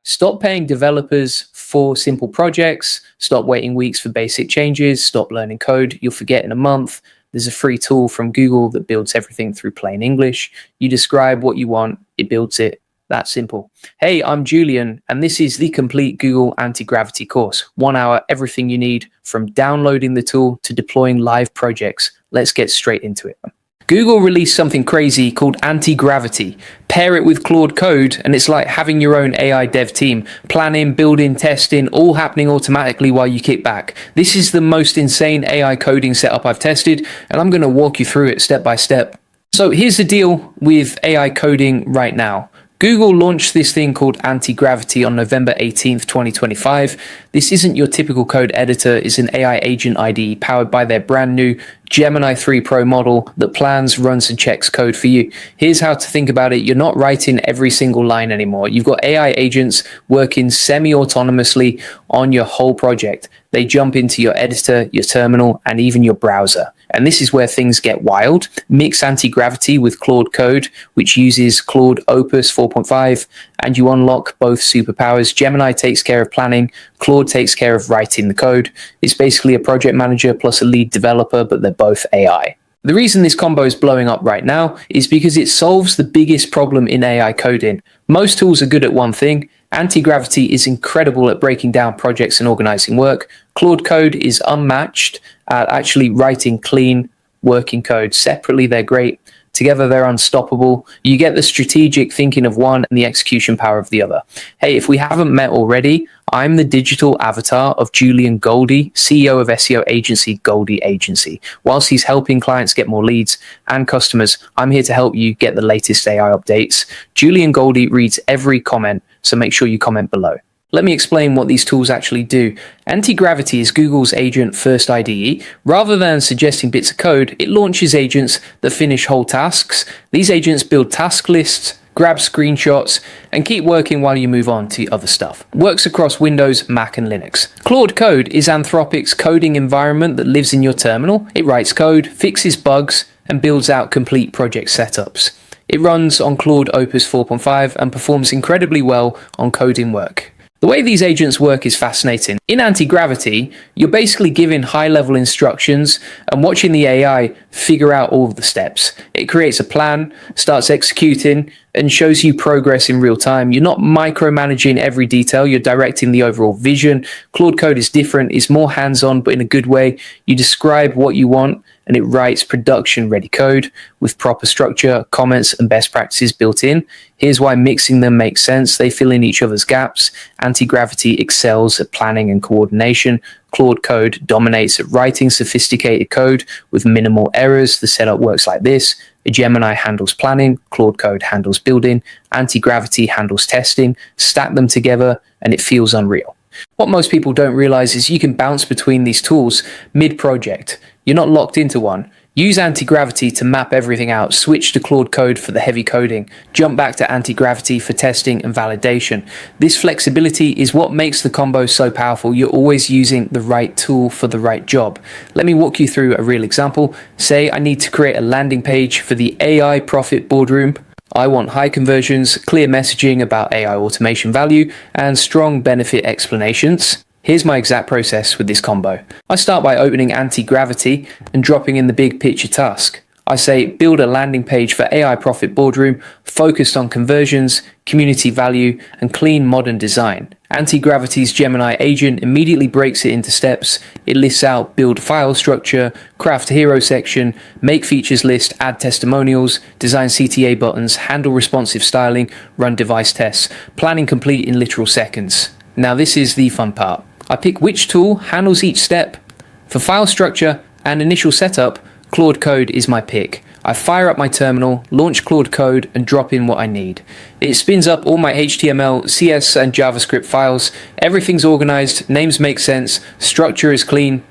Stop paying developers for simple projects. Stop waiting weeks for basic changes. Stop learning code. You'll forget in a month. There's a free tool from Google that builds everything through plain English. You describe what you want, it builds it. That simple. Hey, I'm Julian, and this is the complete Google Antigravity course. 1 hour, everything you need from downloading the tool to deploying live projects. Let's get straight into it. Google released something crazy called Antigravity. Pair it with Claude Code, and it's like having your own AI dev team. Planning, building, testing, all happening automatically while you kick back. This is the most insane AI coding setup I've tested, and I'm going to walk you through it step by step. So here's the deal with AI coding right now. Google launched this thing called Antigravity on November 18th, 2025. This isn't your typical code editor. It's an AI agent IDE powered by their brand new Gemini 3 Pro model that plans, runs, and checks code for you. Here's how to think about it. You're not writing every single line anymore. You've got AI agents working semi-autonomously on your whole project. They jump into your editor, your terminal, and even your browser. And this is where things get wild. Mix Antigravity with Claude Code, which uses Claude Opus 4.5, and you unlock both superpowers. Gemini takes care of planning, Claude takes care of writing the code. It's basically a project manager plus a lead developer, but they're both AI. The reason this combo is blowing up right now is because it solves the biggest problem in AI coding. Most tools are good at one thing. Antigravity is incredible at breaking down projects and organizing work. Claude Code is unmatched at actually writing clean, working code. Separately, they're great. Together, they're unstoppable. You get the strategic thinking of one and the execution power of the other. Hey, if we haven't met already, I'm the digital avatar of Julian Goldie, CEO of SEO agency Goldie Agency. Whilst he's helping clients get more leads and customers, I'm here to help you get the latest AI updates. Julian Goldie reads every comment, so make sure you comment below. Let me explain what these tools actually do. Antigravity is Google's agent first IDE. Rather than suggesting bits of code, it launches agents that finish whole tasks. These agents build task lists, grab screenshots, and keep working while you move on to other stuff. Works across Windows, Mac, and Linux. Claude Code is Anthropic's coding environment that lives in your terminal. It writes code, fixes bugs, and builds out complete project setups. It runs on Claude Opus 4.5 and performs incredibly well on coding work. The way these agents work is fascinating. In Antigravity, you're basically given high-level instructions and watching the AI figure out all of the steps. It creates a plan, starts executing, and shows you progress in real time. You're not micromanaging every detail, you're directing the overall vision. Claude Code is different, it's more hands-on, but in a good way. You describe what you want, and it writes production-ready code with proper structure, comments, and best practices built in. Here's why mixing them makes sense. They fill in each other's gaps. Antigravity excels at planning and coordination. Claude Code dominates at writing sophisticated code with minimal errors. The setup works like this. Gemini handles planning, Claude Code handles building, Antigravity handles testing. Stack them together, and it feels unreal. What most people don't realize is you can bounce between these tools mid-project. You're not locked into one. Use Antigravity to map everything out, switch to Claude Code for the heavy coding, jump back to Antigravity for testing and validation. This flexibility is what makes the combo so powerful. You're always using the right tool for the right job. Let me walk you through a real example. Say I need to create a landing page for the AI Profit Boardroom. I want high conversions, clear messaging about AI automation value, and strong benefit explanations. Here's my exact process with this combo. I start by opening Antigravity and dropping in the big picture task. I say build a landing page for AI Profit Boardroom focused on conversions, community value, and clean modern design. Antigravity's Gemini agent immediately breaks it into steps. It lists out build file structure, craft hero section, make features list, add testimonials, design CTA buttons, handle responsive styling, run device tests. Planning complete in literal seconds. Now this is the fun part. I pick which tool handles each step. For file structure and initial setup, Claude Code is my pick. I fire up my terminal, launch Claude Code, and drop in what I need. It spins up all my HTML, CS, and JavaScript files. Everything's organized, names make sense, structure is clean.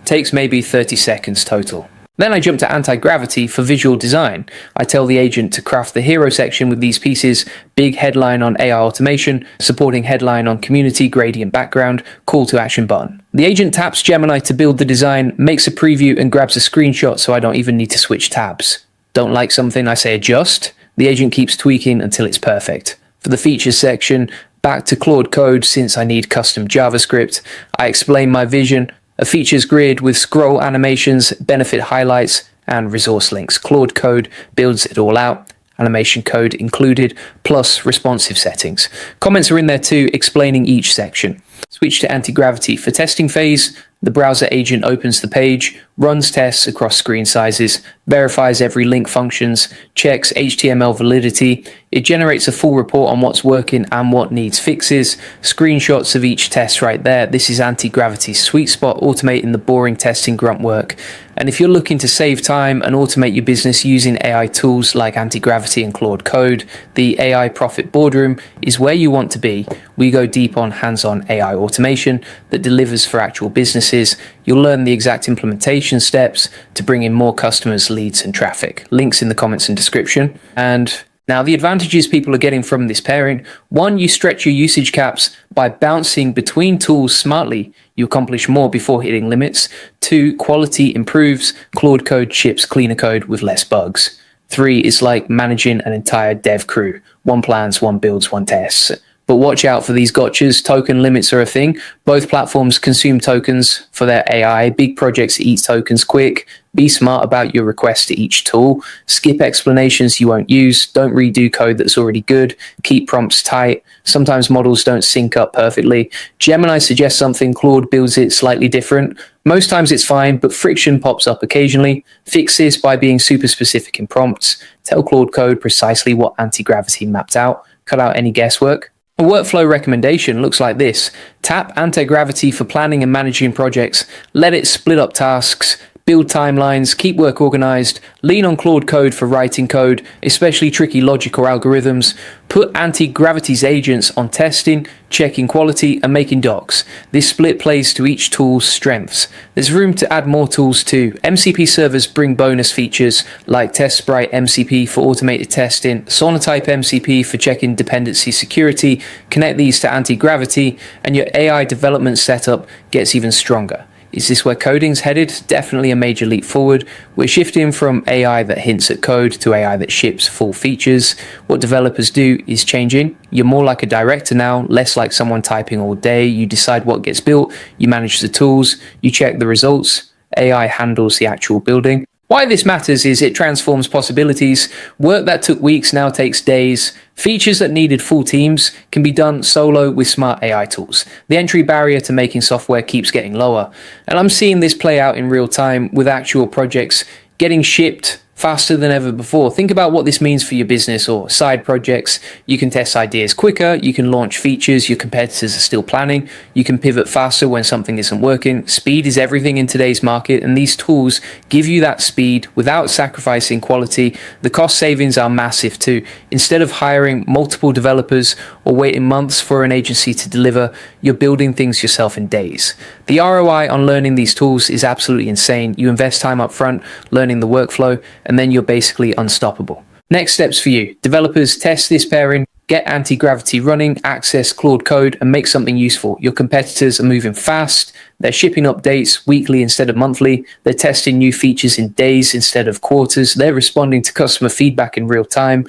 Takes maybe 30 seconds total. Then I jump to Antigravity for visual design. I tell the agent to craft the hero section with these pieces: big headline on AI automation, supporting headline on community, gradient background, call to action button. The agent taps Gemini to build the design, makes a preview, and grabs a screenshot so I don't even need to switch tabs. Don't like something, I say adjust. The agent keeps tweaking until it's perfect. For the features section, back to Claude Code since I need custom JavaScript. I explain my vision, a features grid with scroll animations, benefit highlights, and resource links. Claude Code builds it all out. Animation code included, plus responsive settings. Comments are in there too, explaining each section. Switch to Antigravity. For testing phase, the browser agent opens the page, runs tests across screen sizes, verifies every link functions, checks HTML validity. It generates a full report on what's working and what needs fixes. Screenshots of each test right there. This is Antigravity's sweet spot, automating the boring testing grunt work. And if you're looking to save time and automate your business using AI tools like Antigravity and Claude Code, the AI Profit Boardroom is where you want to be. We go deep on hands-on AI automation that delivers for actual businesses. You'll learn the exact implementation steps to bring in more customers, leads, and traffic. Links in the comments and description. And now the advantages people are getting from this pairing: one, you stretch your usage caps by bouncing between tools smartly. You accomplish more before hitting limits. Two, quality improves. Claude Code ships cleaner code with less bugs. Three, it's like managing an entire dev crew. One plans, one builds, one tests. But watch out for these gotchas. Token limits are a thing. Both platforms consume tokens for their AI. Big projects eat tokens quick. Be smart about your requests to each tool. Skip explanations you won't use. Don't redo code that's already good. Keep prompts tight. Sometimes models don't sync up perfectly. Gemini suggests something, Claude builds it slightly different. Most times it's fine, but friction pops up occasionally. Fix this by being super specific in prompts. Tell Claude Code precisely what Antigravity mapped out. Cut out any guesswork. A workflow recommendation looks like this. Tap Antigravity for planning and managing projects. Let it split up tasks, build timelines, keep work organized. Lean on Claude Code for writing code, especially tricky logic or algorithms. Put Antigravity's agents on testing, checking quality, and making docs. This split plays to each tool's strengths. There's room to add more tools too. MCP servers bring bonus features like Test Sprite MCP for automated testing, Sonatype MCP for checking dependency security. Connect these to Antigravity, and your AI development setup gets even stronger. Is this where coding's headed? Definitely a major leap forward. We're shifting from AI that hints at code to AI that ships full features. What developers do is changing. You're more like a director now, less like someone typing all day. You decide what gets built, you manage the tools, you check the results. AI handles the actual building. Why this matters is it transforms possibilities. Work that took weeks now takes days. Features that needed full teams can be done solo with smart AI tools. The entry barrier to making software keeps getting lower. And I'm seeing this play out in real time with actual projects getting shipped faster than ever before. Think about what this means for your business or side projects. You can test ideas quicker, you can launch features your competitors are still planning, you can pivot faster when something isn't working. Speed is everything in today's market, and these tools give you that speed without sacrificing quality. The cost savings are massive too. Instead of hiring multiple developers or waiting months for an agency to deliver, you're building things yourself in days. The ROI on learning these tools is absolutely insane. You invest time up front learning the workflow, and then you're basically unstoppable. Next steps for you. Developers, test this pairing, get Antigravity running, access Claude Code, and make something useful. Your competitors are moving fast. They're shipping updates weekly instead of monthly. They're testing new features in days instead of quarters. They're responding to customer feedback in real time.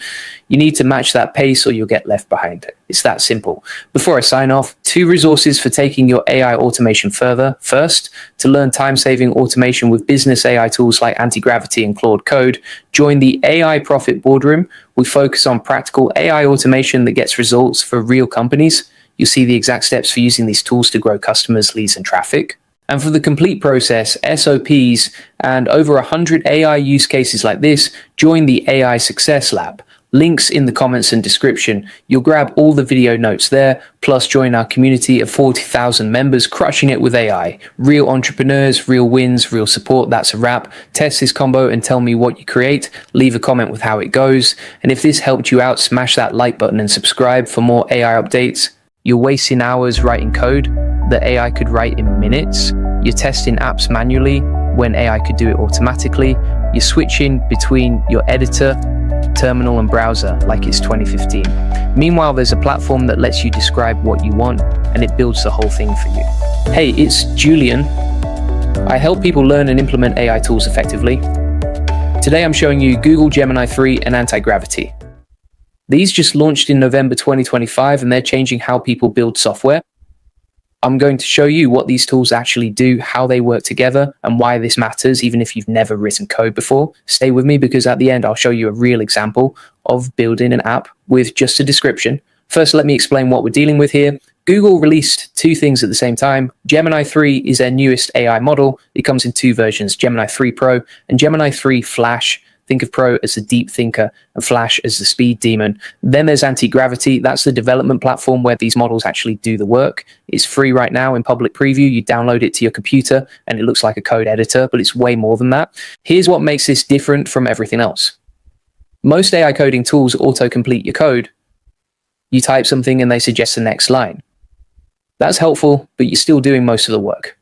You need to match that pace or you'll get left behind. It's that simple. Before I sign off, 2 resources for taking your AI automation further. First, to learn time-saving automation with business AI tools like Antigravity and Claude Code, join the AI Profit Boardroom. We focus on practical AI automation that gets results for real companies. You'll see the exact steps for using these tools to grow customers, leads, and traffic. And for the complete process, SOPs, and over 100 AI use cases like this, join the AI Success Lab. Links in the comments and description. You'll grab all the video notes there, plus join our community of 40,000 members crushing it with AI. Real entrepreneurs, real wins, real support. That's a wrap. Test this combo and tell me what you create. Leave a comment with how it goes. And if this helped you out, smash that like button and subscribe for more AI updates. You're wasting hours writing code that AI could write in minutes. You're testing apps manually when AI could do it automatically. You're switching between your editor, terminal, and browser like it's 2015. Meanwhile, there's a platform that lets you describe what you want and it builds the whole thing for you. Hey, it's Julian. I help people learn and implement AI tools effectively. Today I'm showing you Google Gemini 3 and Antigravity. These just launched in November 2025, and they're changing how people build software. I'm going to show you what these tools actually do, how they work together, and why this matters, even if you've never written code before. Stay with me, because at the end, I'll show you a real example of building an app with just a description. First, let me explain what we're dealing with here. Google released two things at the same time. Gemini 3 is their newest AI model. It comes in two versions, Gemini 3 Pro and Gemini 3 Flash. Think of Pro as the deep thinker and Flash as the speed demon. Then there's Antigravity. That's the development platform where these models actually do the work. It's free right now in public preview. You download it to your computer and it looks like a code editor, but it's way more than that. Here's what makes this different from everything else. Most AI coding tools autocomplete your code. You type something and they suggest the next line. That's helpful, but you're still doing most of the work.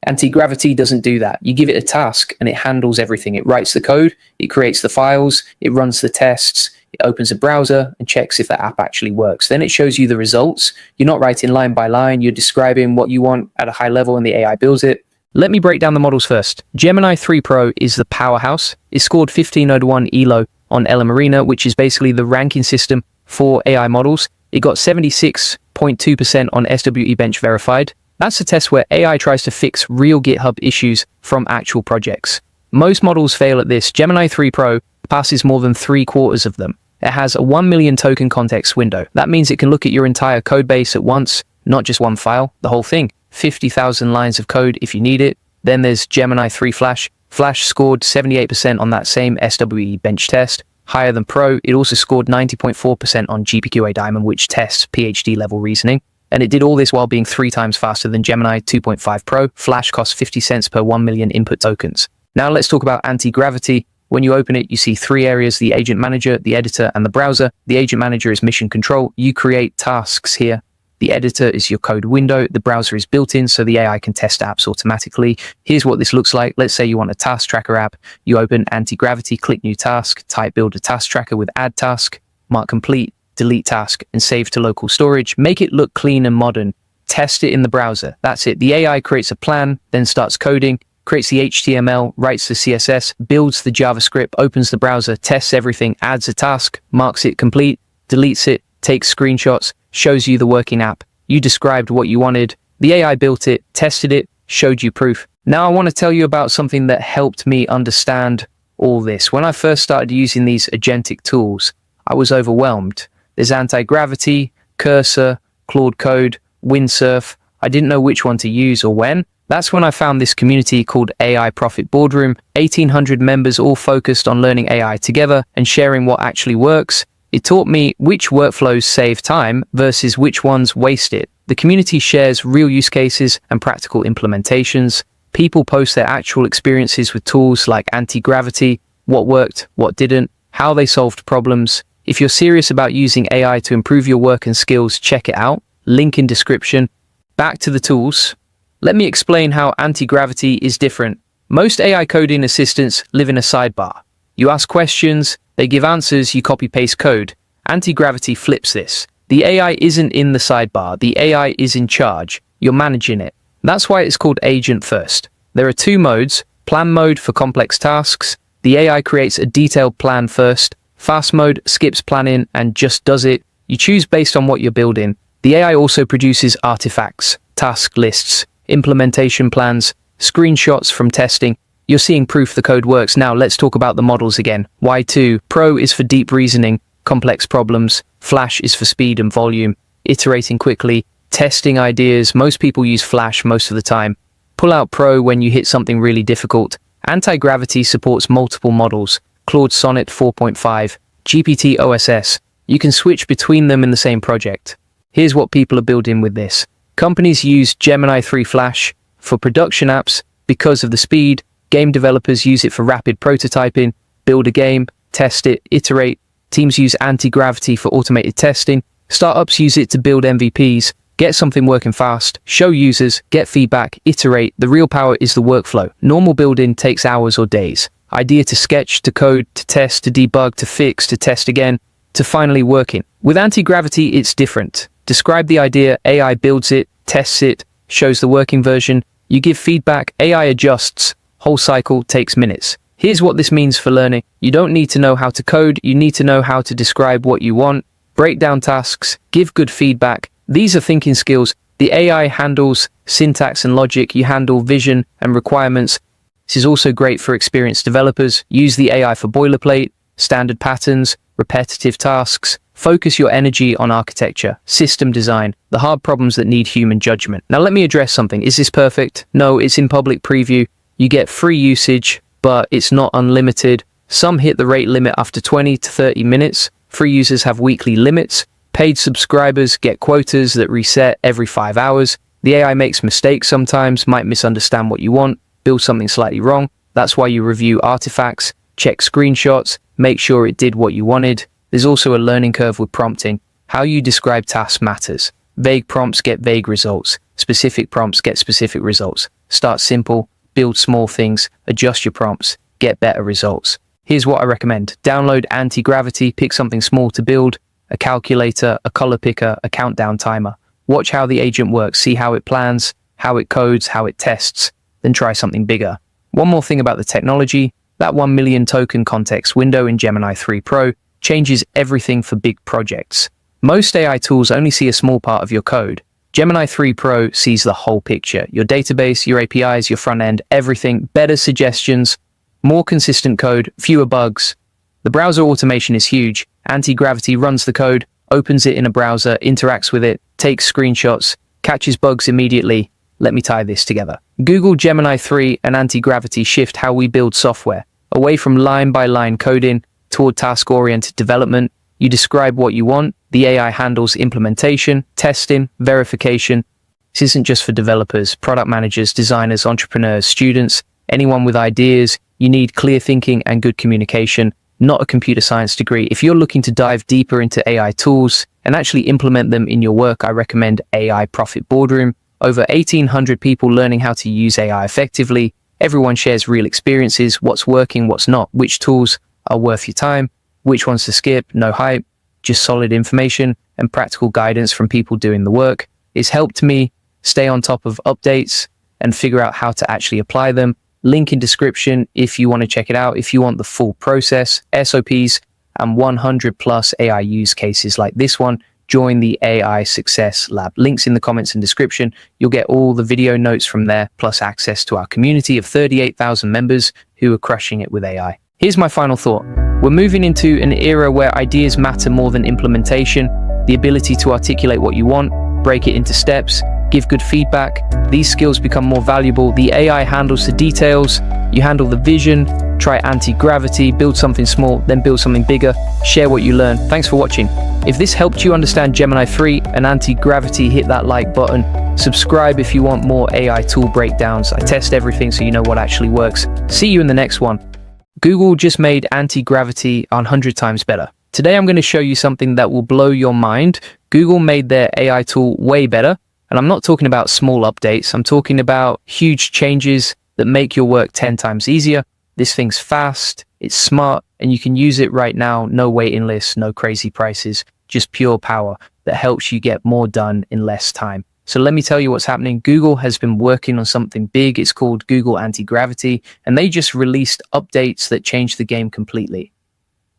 Antigravity doesn't do that. You give it a task and it handles everything. It writes the code, it creates the files, it runs the tests, it opens a browser and checks if the app actually works. Then it shows you the results. You're not writing line by line, you're describing what you want at a high level and the AI builds it. Let me break down the models first. Gemini 3 Pro is the powerhouse. It scored 1501 ELO on LM Arena, which is basically the ranking system for AI models. It got 76.2% on SWE Bench verified. That's a test where AI tries to fix real GitHub issues from actual projects. Most models fail at this. Gemini 3 Pro passes more than 3/4 of them. It has a 1 million token context window. That means it can look at your entire code base at once, not just one file, the whole thing. 50,000 lines of code if you need it. Then there's Gemini 3 Flash. Flash scored 78% on that same SWE Bench test, higher than Pro. It also scored 90.4% on GPQA Diamond, which tests PhD level reasoning. And it did all this while being 3 times faster than Gemini 2.5 Pro. Flash costs 50 cents per 1 million input tokens. Now let's talk about Antigravity. When you open it, you see 3 areas: the agent manager, the editor, and the browser. The agent manager is mission control. You create tasks here. The editor is your code window. The browser is built in so the AI can test apps automatically. Here's what this looks like. Let's say you want a task tracker app. You open Antigravity, click new task, type build a task tracker with add task, mark complete, delete task, and save to local storage. Make it look clean and modern. Test it in the browser. That's it. The AI creates a plan, then starts coding, creates the HTML, writes the CSS, builds the JavaScript, opens the browser, tests everything, adds a task, marks it complete, deletes it, takes screenshots, shows you the working app. You described what you wanted. The AI built it, tested it, showed you proof. Now I want to tell you about something that helped me understand all this. When I first started using these agentic tools, I was overwhelmed. There's Antigravity, Cursor, Claude Code, Windsurf. I didn't know which one to use or when. That's when I found this community called AI Profit Boardroom. 1,800 members all focused on learning AI together and sharing what actually works. It taught me which workflows save time versus which ones waste it. The community shares real use cases and practical implementations. People post their actual experiences with tools like Antigravity, what worked, what didn't, how they solved problems. If you're serious about using AI to improve your work and skills, check it out. Link in description. Back to the tools. Let me explain how Antigravity is different. Most AI coding assistants live in a sidebar. You ask questions, they give answers, you copy-paste code. Antigravity flips this. The AI isn't in the sidebar. The AI is in charge. You're managing it. That's why it's called Agent First. There are 2 modes. Plan mode for complex tasks. The AI creates a detailed plan first. Fast mode skips planning and just does it. You choose based on what you're building. The AI also produces artifacts, task lists, implementation plans, screenshots from testing. You're seeing proof the code works. Now let's talk about the models again. Y2, Pro is for deep reasoning, complex problems. Flash is for speed and volume, iterating quickly, testing ideas. Most people use Flash most of the time. Pull out Pro when you hit something really difficult. Antigravity supports multiple models. Claude Sonnet 4.5, GPT OSS. You can switch between them in the same project. Here's what people are building with this. Companies use Gemini 3 Flash for production apps because of the speed. Game developers use it for rapid prototyping, build a game, test it, iterate. Teams use Antigravity for automated testing. Startups use it to build MVPs, get something working fast, show users, get feedback, iterate. The real power is the workflow. Normal building takes hours or days. Idea to sketch, to code, to test, to debug, to fix, to test again, to finally working. With Antigravity, it's different. Describe the idea, AI builds it, tests it, shows the working version. You give feedback, AI adjusts. Whole cycle takes minutes. Here's what this means for learning. You don't need to know how to code, you need to know how to describe what you want, break down tasks, give good feedback. These are thinking skills. The AI handles syntax and logic, you handle vision and requirements. This is also great for experienced developers. Use the AI for boilerplate, standard patterns, repetitive tasks. Focus your energy on architecture, system design, the hard problems that need human judgment. Now let me address something. Is this perfect? No, it's in public preview. You get free usage, but it's not unlimited. Some hit the rate limit after 20 to 30 minutes. Free users have weekly limits. Paid subscribers get quotas that reset every 5 hours. The AI makes mistakes sometimes, might misunderstand what you want, build something slightly wrong. That's why you review artifacts, check screenshots, make sure it did what you wanted. There's also a learning curve with prompting. How you describe tasks matters. Vague prompts get vague results. Specific prompts get specific results. Start simple, build small things, adjust your prompts, get better results. Here's what I recommend. Download Antigravity, pick something small to build, a calculator, a color picker, a countdown timer. Watch how the agent works, see how it plans, how it codes, how it tests, then try something bigger. One more thing about the technology, that 1 million token context window in Gemini 3 Pro changes everything for big projects. Most AI tools only see a small part of your code. Gemini 3 Pro sees the whole picture, your database, your APIs, your front end, everything, better suggestions, more consistent code, fewer bugs. The browser automation is huge. Antigravity runs the code, opens it in a browser, interacts with it, takes screenshots, catches bugs immediately. Let me tie this together. Google Gemini 3 and Antigravity shift how we build software, away from line-by-line coding toward task-oriented development. You describe what you want, the AI handles implementation, testing, verification. This isn't just for developers, product managers, designers, entrepreneurs, students, anyone with ideas. You need clear thinking and good communication, not a computer science degree. If you're looking to dive deeper into AI tools and actually implement them in your work, I recommend AI Profit Boardroom. Over 1,800 people learning how to use AI effectively. Everyone shares real experiences, what's working, what's not, which tools are worth your time, which ones to skip, no hype, just solid information and practical guidance from people doing the work. It's helped me stay on top of updates and figure out how to actually apply them. Link in description if you want to check it out. If you want the full process, SOPs, and 100 plus AI use cases like this one, join the AI Success Lab. Links in the comments and description. You'll get all the video notes from there, plus access to our community of 38,000 members who are crushing it with AI. Here's my final thought. We're moving into an era where ideas matter more than implementation. The ability to articulate what you want, break it into steps, give good feedback. These skills become more valuable. The AI handles the details. You handle the vision. Try anti-gravity, build something small, then build something bigger. Share what you learn. Thanks for watching. If this helped you understand Gemini 3 and anti-gravity, hit that like button. Subscribe if you want more AI tool breakdowns. I test everything so you know what actually works. See you in the next one. Google just made anti-gravity 100 times better. Today I'm going to show you something that will blow your mind. Google made their AI tool way better. And I'm not talking about small updates. I'm talking about huge changes that make your work 10 times easier. This thing's fast, it's smart, and you can use it right now. No waiting lists, no crazy prices, just pure power that helps you get more done in less time. So let me tell you what's happening. Google has been working on something big. It's called Google Antigravity, and they just released updates that change the game completely.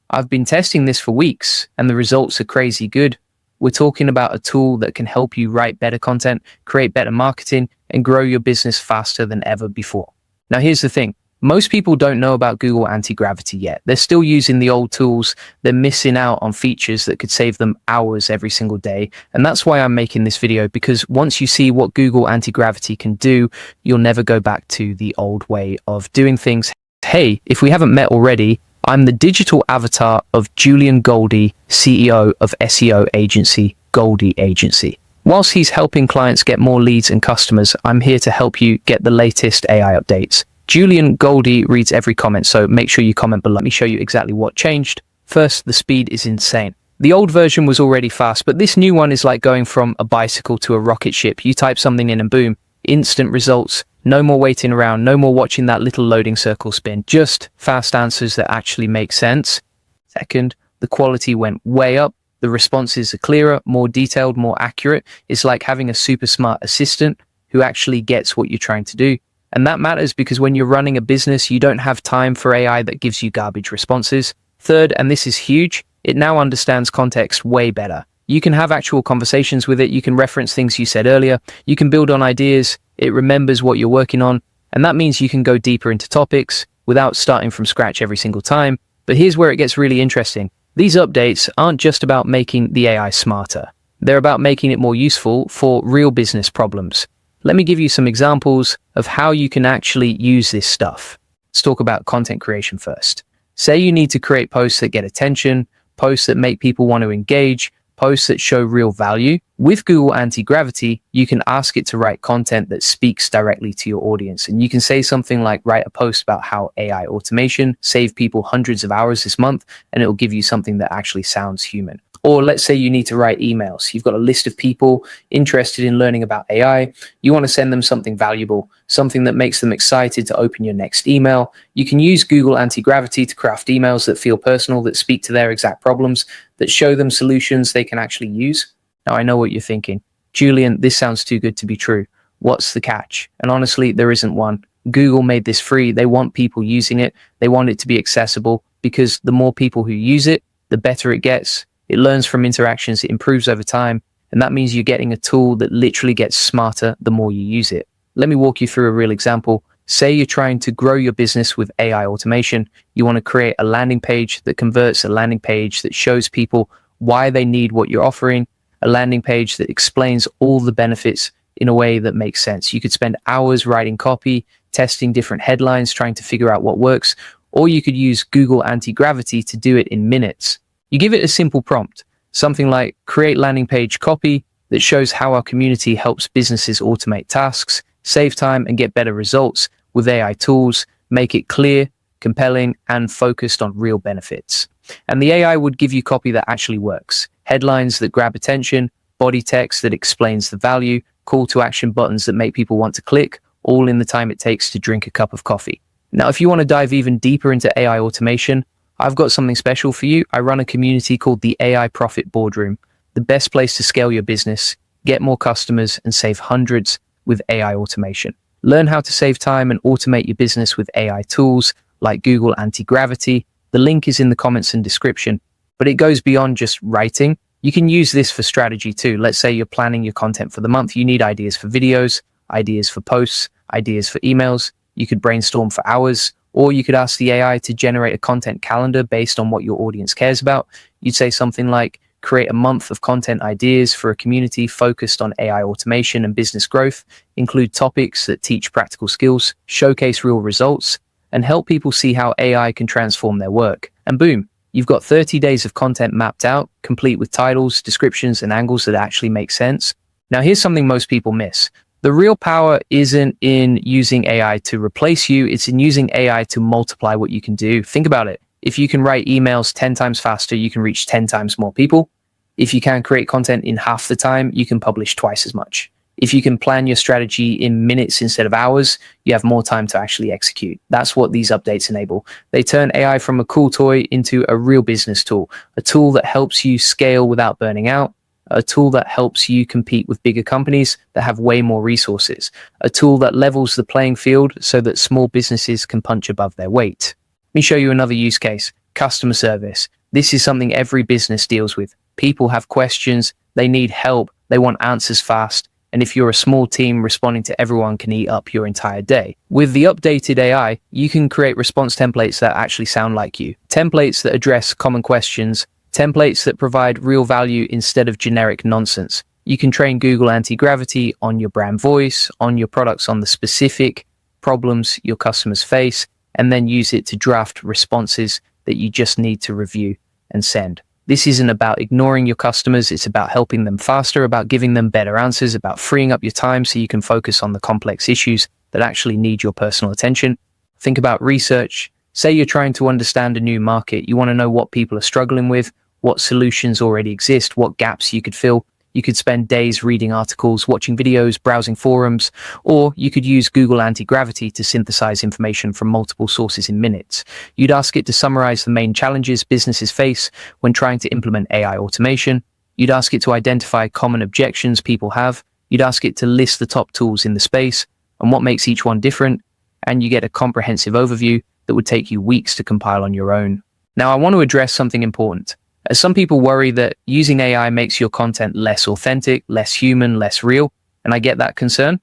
I've been testing this for weeks, and the results are crazy good. We're talking about a tool that can help you write better content, create better marketing, and grow your business faster than ever before. Now, here's the thing. Most people don't know about Google Antigravity yet. They're still using the old tools. They're missing out on features that could save them hours every single day. And that's why I'm making this video, because once you see what Google Antigravity can do, you'll never go back to the old way of doing things. Hey, if we haven't met already, I'm the digital avatar of Julian Goldie, CEO of SEO agency, Goldie Agency. Whilst he's helping clients get more leads and customers, I'm here to help you get the latest AI updates. Julian Goldie reads every comment, so make sure you comment below. Let me show you exactly what changed. First, the speed is insane. The old version was already fast, but this new one is like going from a bicycle to a rocket ship. You type something in and boom, instant results. No more waiting around, no more watching that little loading circle spin, just fast answers that actually make sense. Second, the quality went way up. The responses are clearer, more detailed, more accurate. It's like having a super smart assistant who actually gets what you're trying to do. And that matters because when you're running a business, you don't have time for AI that gives you garbage responses. Third, and this is huge, it now understands context way better. You can have actual conversations with it. You can reference things you said earlier. You can build on ideas. It remembers what you're working on. And that means you can go deeper into topics without starting from scratch every single time. But here's where it gets really interesting. These updates aren't just about making the AI smarter. They're about making it more useful for real business problems. Let me give you some examples of how you can actually use this stuff. Let's talk about content creation first. Say you need to create posts that get attention, posts that make people want to engage, posts that show real value. With Google Antigravity, you can ask it to write content that speaks directly to your audience. And you can say something like, write a post about how AI automation saved people hundreds of hours this month, and it'll give you something that actually sounds human. Or let's say you need to write emails. You've got a list of people interested in learning about AI. You want to send them something valuable, something that makes them excited to open your next email. You can use Google Antigravity to craft emails that feel personal, that speak to their exact problems, that show them solutions they can actually use. Now, I know what you're thinking. Julian, this sounds too good to be true. What's the catch? And honestly, there isn't one. Google made this free. They want people using it. They want it to be accessible because the more people who use it, the better it gets. It learns from interactions, it improves over time, and that means you're getting a tool that literally gets smarter the more you use it. Let me walk you through a real example. Say you're trying to grow your business with AI automation. You want to create a landing page that converts, a landing page that shows people why they need what you're offering, a landing page that explains all the benefits in a way that makes sense. You could spend hours writing copy, testing different headlines, trying to figure out what works, or you could use Google Antigravity to do it in minutes. You give it a simple prompt, something like create landing page copy that shows how our community helps businesses automate tasks, save time, and get better results with AI tools, make it clear, compelling, and focused on real benefits. And the AI would give you copy that actually works, headlines that grab attention, body text that explains the value, call to action buttons that make people want to click, all in the time it takes to drink a cup of coffee. Now, if you want to dive even deeper into AI automation, I've got something special for you. I run a community called the AI Profit Boardroom, the best place to scale your business, get more customers, and save hundreds with AI automation. Learn how to save time and automate your business with AI tools like Google Antigravity. The link is in the comments and description, but it goes beyond just writing. You can use this for strategy too. Let's say you're planning your content for the month. You need ideas for videos, ideas for posts, ideas for emails. You could brainstorm for hours. Or you could ask the AI to generate a content calendar based on what your audience cares about. You'd say something like, create a month of content ideas for a community focused on AI automation and business growth, include topics that teach practical skills, showcase real results, and help people see how AI can transform their work. And boom, you've got 30 days of content mapped out, complete with titles, descriptions, and angles that actually make sense. Now, here's something most people miss. The real power isn't in using AI to replace you, it's in using AI to multiply what you can do. Think about it. If you can write emails 10 times faster, you can reach 10 times more people. If you can create content in half the time, you can publish twice as much. If you can plan your strategy in minutes instead of hours, you have more time to actually execute. That's what these updates enable. They turn AI from a cool toy into a real business tool, a tool that helps you scale without burning out, a tool that helps you compete with bigger companies that have way more resources, a tool that levels the playing field so that small businesses can punch above their weight. Let me show you another use case, customer service. This is something every business deals with. People have questions, they need help, they want answers fast, and if you're a small team, responding to everyone can eat up your entire day. With the updated AI, you can create response templates that actually sound like you, templates that address common questions, templates that provide real value instead of generic nonsense. You can train Google Antigravity on your brand voice, on your products, on the specific problems your customers face, and then use it to draft responses that you just need to review and send. This isn't about ignoring your customers, it's about helping them faster, about giving them better answers, about freeing up your time so you can focus on the complex issues that actually need your personal attention. Think about research. Say you're trying to understand a new market. You want to know what people are struggling with, what solutions already exist, what gaps you could fill. You could spend days reading articles, watching videos, browsing forums, or you could use Google Antigravity to synthesize information from multiple sources in minutes. You'd ask it to summarize the main challenges businesses face when trying to implement AI automation. You'd ask it to identify common objections people have. You'd ask it to list the top tools in the space. and what makes each one different, and you get a comprehensive overview that would take you weeks to compile on your own. Now, I want to address something important, as some people worry that using AI makes your content less authentic, less human, less real, and I get that concern.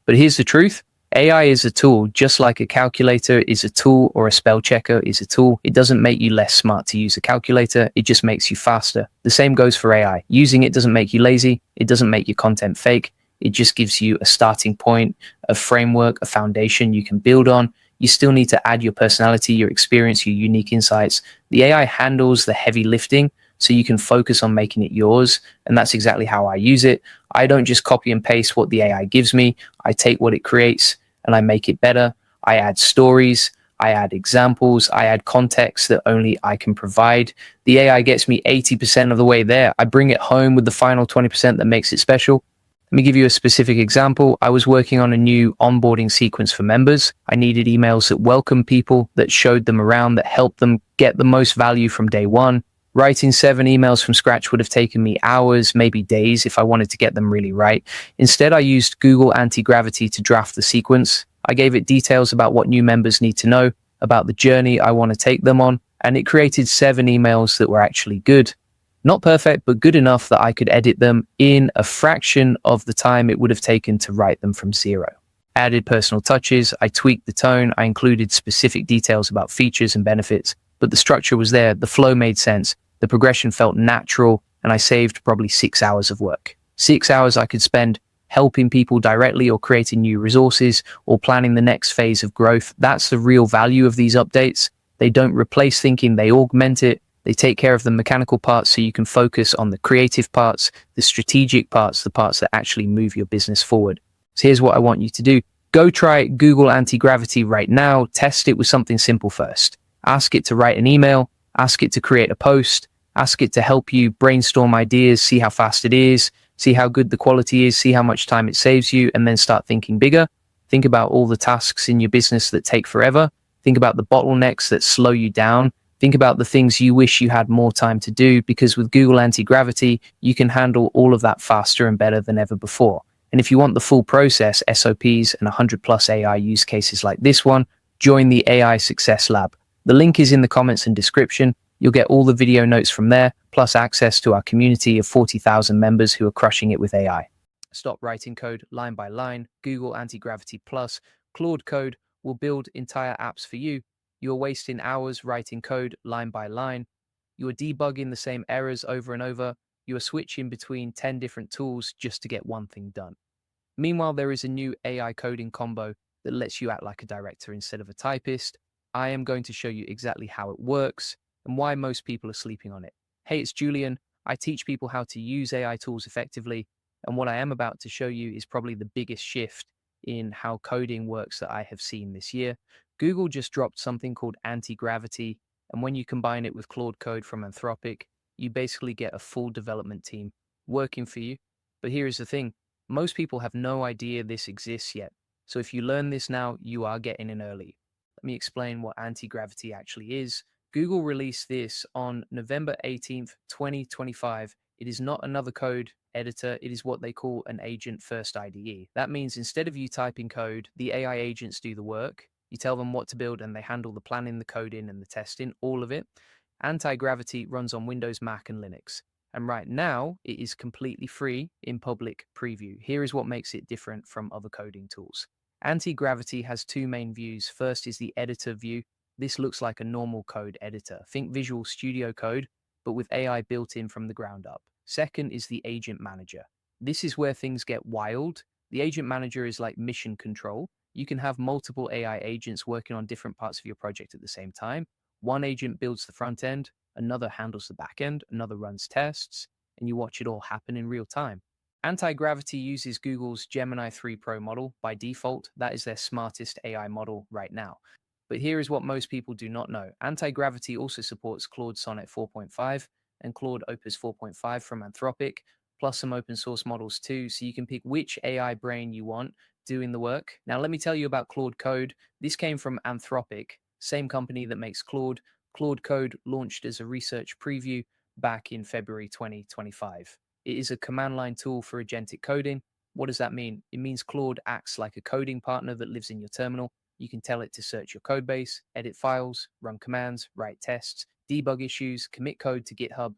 But here's the truth. AI is a tool, just like a calculator is a tool or a spell checker is a tool. It doesn't make you less smart to use a calculator, it just makes you faster. The same goes for AI. Using it doesn't make you lazy, it doesn't make your content fake, it just gives you a starting point, a framework, a foundation you can build on. You still need to add your personality, your experience, your unique insights. The AI handles the heavy lifting so you can focus on making it yours. And that's exactly how I use it. I don't just copy and paste what the AI gives me. I take what it creates and I make it better. I add stories, I add examples, I add context that only I can provide. The AI gets me 80% of the way there. I bring it home with the final 20% that makes it special. Let me give you a specific example. I was working on a new onboarding sequence for members. I needed emails that welcomed people, that showed them around, that helped them get the most value from day one. Writing 7 emails from scratch would have taken me hours, maybe days, if I wanted to get them really right. Instead, I used Google Antigravity to draft the sequence. I gave it details about what new members need to know, about the journey I want to take them on, and it created 7 emails that were actually good. Not perfect, but good enough that I could edit them in a fraction of the time it would have taken to write them from zero. I added personal touches, I tweaked the tone, I included specific details about features and benefits, but the structure was there, the flow made sense. The progression felt natural, and I saved probably 6 hours of work. 6 hours I could spend helping people directly or creating new resources or planning the next phase of growth. That's the real value of these updates. They don't replace thinking, they augment it. They take care of the mechanical parts so you can focus on the creative parts, the strategic parts, the parts that actually move your business forward. So here's what I want you to do. Go try Google Antigravity right now. Test it with something simple first. Ask it to write an email. Ask it to create a post, ask it to help you brainstorm ideas, see how fast it is, see how good the quality is, see how much time it saves you, and then start thinking bigger. Think about all the tasks in your business that take forever. Think about the bottlenecks that slow you down. Think about the things you wish you had more time to do, because with Google Antigravity, you can handle all of that faster and better than ever before. And if you want the full process, SOPs, and 100 plus AI use cases like this one, join the AI Success Lab. The link is in the comments and description. You'll get all the video notes from there, plus access to our community of 40,000 members who are crushing it with AI. Stop writing code line by line. Google Antigravity Plus, Claude Code will build entire apps for you. You are wasting hours writing code line by line. You are debugging the same errors over and over. You are switching between 10 different tools just to get one thing done. Meanwhile, there is a new AI coding combo that lets you act like a director instead of a typist. I am going to show you exactly how it works and why most people are sleeping on it. Hey, it's Julian. I teach people how to use AI tools effectively, and what I am about to show you is probably the biggest shift in how coding works that I have seen this year. Google just dropped something called Antigravity, and when you combine it with Claude Code from Anthropic, you basically get a full development team working for you. But here is the thing. Most people have no idea this exists yet. So if you learn this now, you are getting in early. Let me explain what anti-gravity actually is. Google released this on November 18th, 2025. It is not another code editor. It is what they call an agent-first IDE. That means instead of you typing code, the AI agents do the work. You tell them what to build and they handle the planning, the coding, and the testing, all of it. Anti-gravity runs on Windows, Mac, and Linux. And right now, it is completely free in public preview. Here is what makes it different from other coding tools. Anti-gravity has 2 main views. First is the editor view. This looks like a normal code editor. Think Visual Studio Code, but with AI built in from the ground up. Second is the agent manager. This is where things get wild. The agent manager is like mission control. You can have multiple AI agents working on different parts of your project at the same time. One agent builds the front end, another handles the back end, another runs tests, and you watch it all happen in real time. Anti-gravity uses Google's Gemini 3 Pro model by default. That is their smartest AI model right now. But here is what most people do not know. Anti-gravity also supports Claude Sonnet 4.5 and Claude Opus 4.5 from Anthropic, plus some open source models too, so you can pick which AI brain you want doing the work. Now, let me tell you about Claude Code. This came from Anthropic, same company that makes Claude. Claude Code launched as a research preview back in February 2025. It is a command line tool for agentic coding. What does that mean? It means Claude acts like a coding partner that lives in your terminal. You can tell it to search your codebase, edit files, run commands, write tests, debug issues, commit code to GitHub,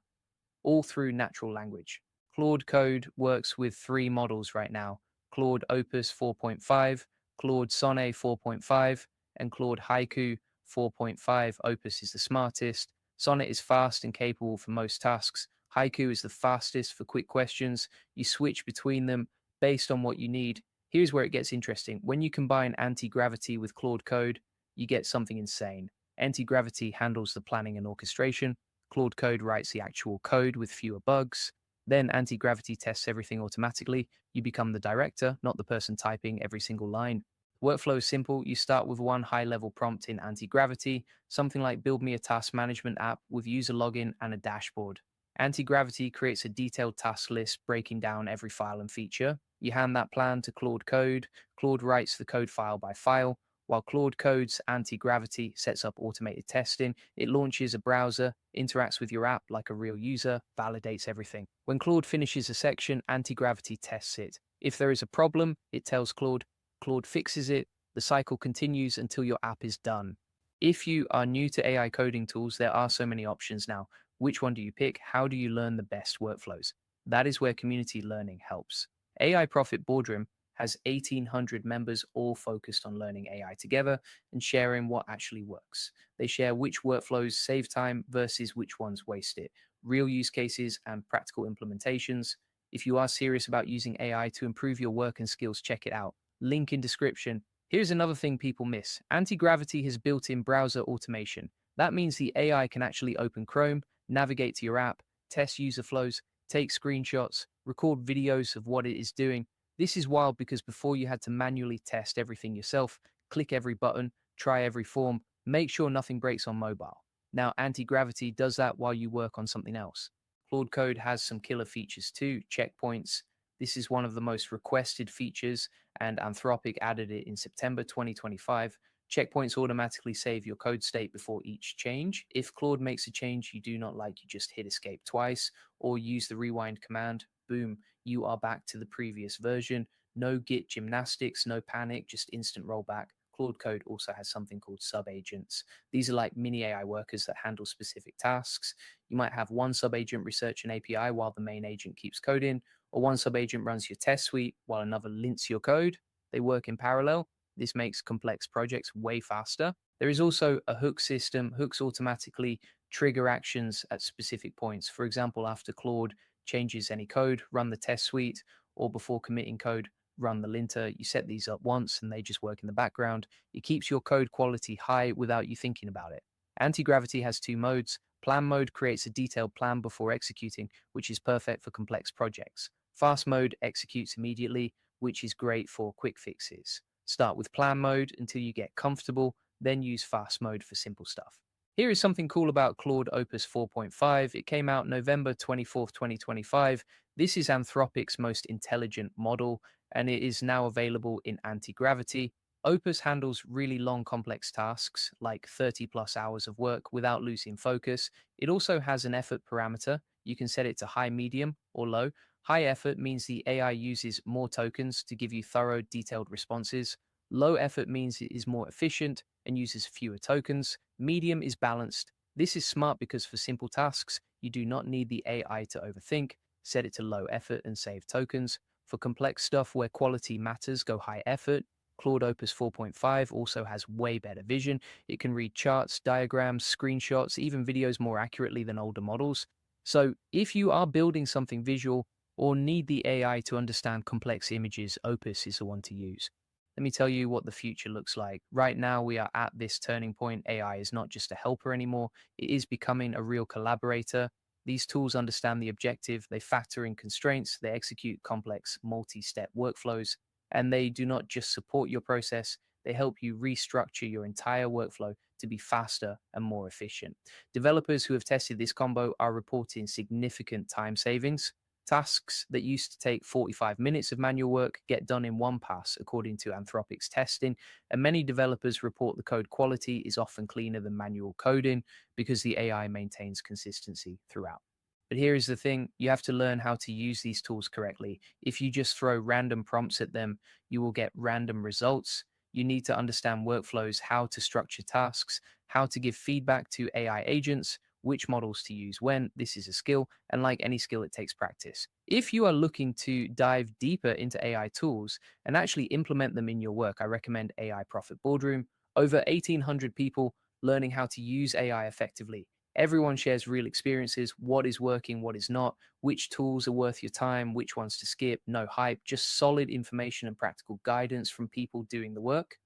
all through natural language. Claude Code works with three models right now: Claude Opus 4.5, Claude Sonnet 4.5, and Claude Haiku 4.5. Opus is the smartest. Sonnet is fast and capable for most tasks. Haiku is the fastest for quick questions. You switch between them based on what you need. Here's where it gets interesting. When you combine Antigravity with Claude Code, you get something insane. Antigravity handles the planning and orchestration. Claude Code writes the actual code with fewer bugs. Then Antigravity tests everything automatically. You become the director, not the person typing every single line. Workflow is simple. You start with one high-level prompt in Antigravity, something like build me a task management app with user login and a dashboard. Antigravity creates a detailed task list breaking down every file and feature. You hand that plan to Claude Code. Claude writes the code file by file. While Claude Code's Antigravity sets up automated testing, it launches a browser, interacts with your app like a real user, validates everything. When Claude finishes a section, Antigravity tests it. If there is a problem, it tells Claude. Claude fixes it. The cycle continues until your app is done. If you are new to AI coding tools, there are so many options now. Which one do you pick? How do you learn the best workflows? That is where community learning helps. AI Profit Boardroom has 1,800 members all focused on learning AI together and sharing what actually works. They share which workflows save time versus which ones waste it, real use cases and practical implementations. If you are serious about using AI to improve your work and skills, check it out. Link in description. Here's another thing people miss. Antigravity has built-in browser automation. That means the AI can actually open Chrome, navigate to your app, test user flows, take screenshots, record videos of what it is doing. This is wild because before you had to manually test everything yourself, click every button, try every form, make sure nothing breaks on mobile. Now Antigravity does that while you work on something else. Claude Code has some killer features too, checkpoints. This is one of the most requested features, and Anthropic added it in September 2025. Checkpoints automatically save your code state before each change. If Claude makes a change you do not like, you just hit escape twice or use the rewind command. Boom, you are back to the previous version. No Git gymnastics, no panic, just instant rollback. Claude Code also has something called sub-agents. These are like mini AI workers that handle specific tasks. You might have one sub-agent research an API while the main agent keeps coding, or one sub-agent runs your test suite while another lints your code. They work in parallel. This makes complex projects way faster. There is also a hook system. Hooks automatically trigger actions at specific points. For example, after Claude changes any code, run the test suite, or before committing code, run the linter. You set these up once and they just work in the background. It keeps your code quality high without you thinking about it. Antigravity has two modes. Plan mode creates a detailed plan before executing, which is perfect for complex projects. Fast mode executes immediately, which is great for quick fixes. Start with plan mode until you get comfortable, then use fast mode for simple stuff. Here is something cool about Claude Opus 4.5. It came out November 24th, 2025. This is Anthropic's most intelligent model, and it is now available in Antigravity. Opus handles really long, complex tasks, like 30 plus hours of work without losing focus. It also has an effort parameter. You can set it to high, medium, or low. High effort means the AI uses more tokens to give you thorough, detailed responses. Low effort means it is more efficient and uses fewer tokens. Medium is balanced. This is smart because for simple tasks, you do not need the AI to overthink. Set it to low effort and save tokens. For complex stuff where quality matters, go high effort. Claude Opus 4.5 also has way better vision. It can read charts, diagrams, screenshots, even videos more accurately than older models. So if you are building something visual or need the AI to understand complex images, Opus is the one to use. Let me tell you what the future looks like. Right now, we are at this turning point. AI is not just a helper anymore. It is becoming a real collaborator. These tools understand the objective. They factor in constraints. They execute complex multi-step workflows. And they do not just support your process. They help you restructure your entire workflow to be faster and more efficient. Developers who have tested this combo are reporting significant time savings. Tasks that used to take 45 minutes of manual work get done in one pass, according to Anthropic's testing, and many developers report the code quality is often cleaner than manual coding because the AI maintains consistency throughout. But here is the thing, you have to learn how to use these tools correctly. If you just throw random prompts at them, you will get random results. You need to understand workflows, how to structure tasks, how to give feedback to AI agents, which models to use when. This is a skill, and like any skill, it takes practice. If you are looking to dive deeper into AI tools and actually implement them in your work, I recommend AI Profit Boardroom. Over 1,800 people learning how to use AI effectively. Everyone shares real experiences, what is working, what is not, which tools are worth your time, which ones to skip, no hype, just solid information and practical guidance from people doing the work.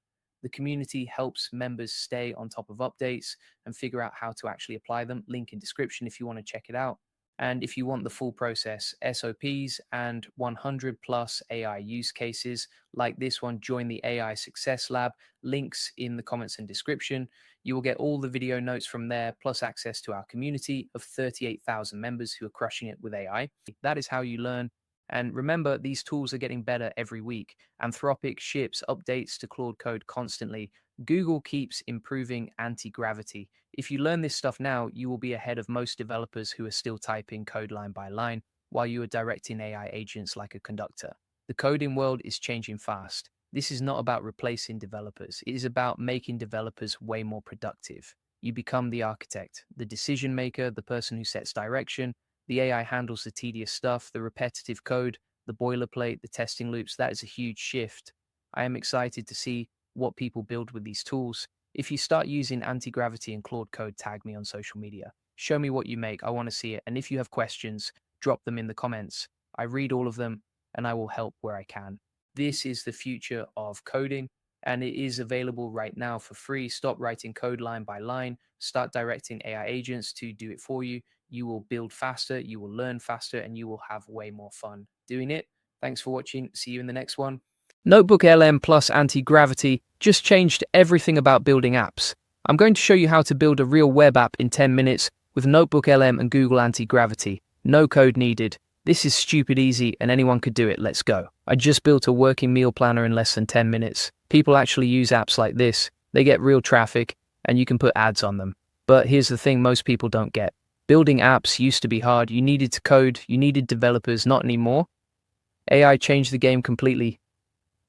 The community helps members stay on top of updates and figure out how to actually apply them. Link in description if you want to check it out. And if you want the full process, SOPs and 100 plus AI use cases like this one, join the AI Success Lab. Links in the comments and description. You will get all the video notes from there, plus access to our community of 38,000 members who are crushing it with AI. That is how you learn. And remember, these tools are getting better every week. Anthropic ships updates to Claude Code constantly. Google keeps improving Antigravity. If you learn this stuff now, you will be ahead of most developers who are still typing code line by line while you are directing AI agents like a conductor. The coding world is changing fast. This is not about replacing developers. It is about making developers way more productive. You become the architect, the decision maker, the person who sets direction. The AI handles the tedious stuff, the repetitive code, the boilerplate, the testing loops. That is a huge shift. I am excited to see what people build with these tools. If you start using Antigravity and Claude Code, tag me on social media. Show me what you make. I want to see it. And if you have questions, drop them in the comments. I read all of them and I will help where I can. This is the future of coding, and it is available right now for free. Stop writing code line by line. Start directing AI agents to do it for you. You will build faster, you will learn faster, and you will have way more fun doing it. Thanks for watching. See you in the next one. Notebook LM plus Antigravity just changed everything about building apps. I'm going to show you how to build a real web app in 10 minutes with Notebook LM and Google Antigravity. No code needed. This is stupid easy and anyone could do it. Let's go. I just built a working meal planner in less than 10 minutes. People actually use apps like this. They get real traffic and you can put ads on them. But here's the thing most people don't get. Building apps used to be hard. You needed to code. You needed developers. Not anymore. AI changed the game completely.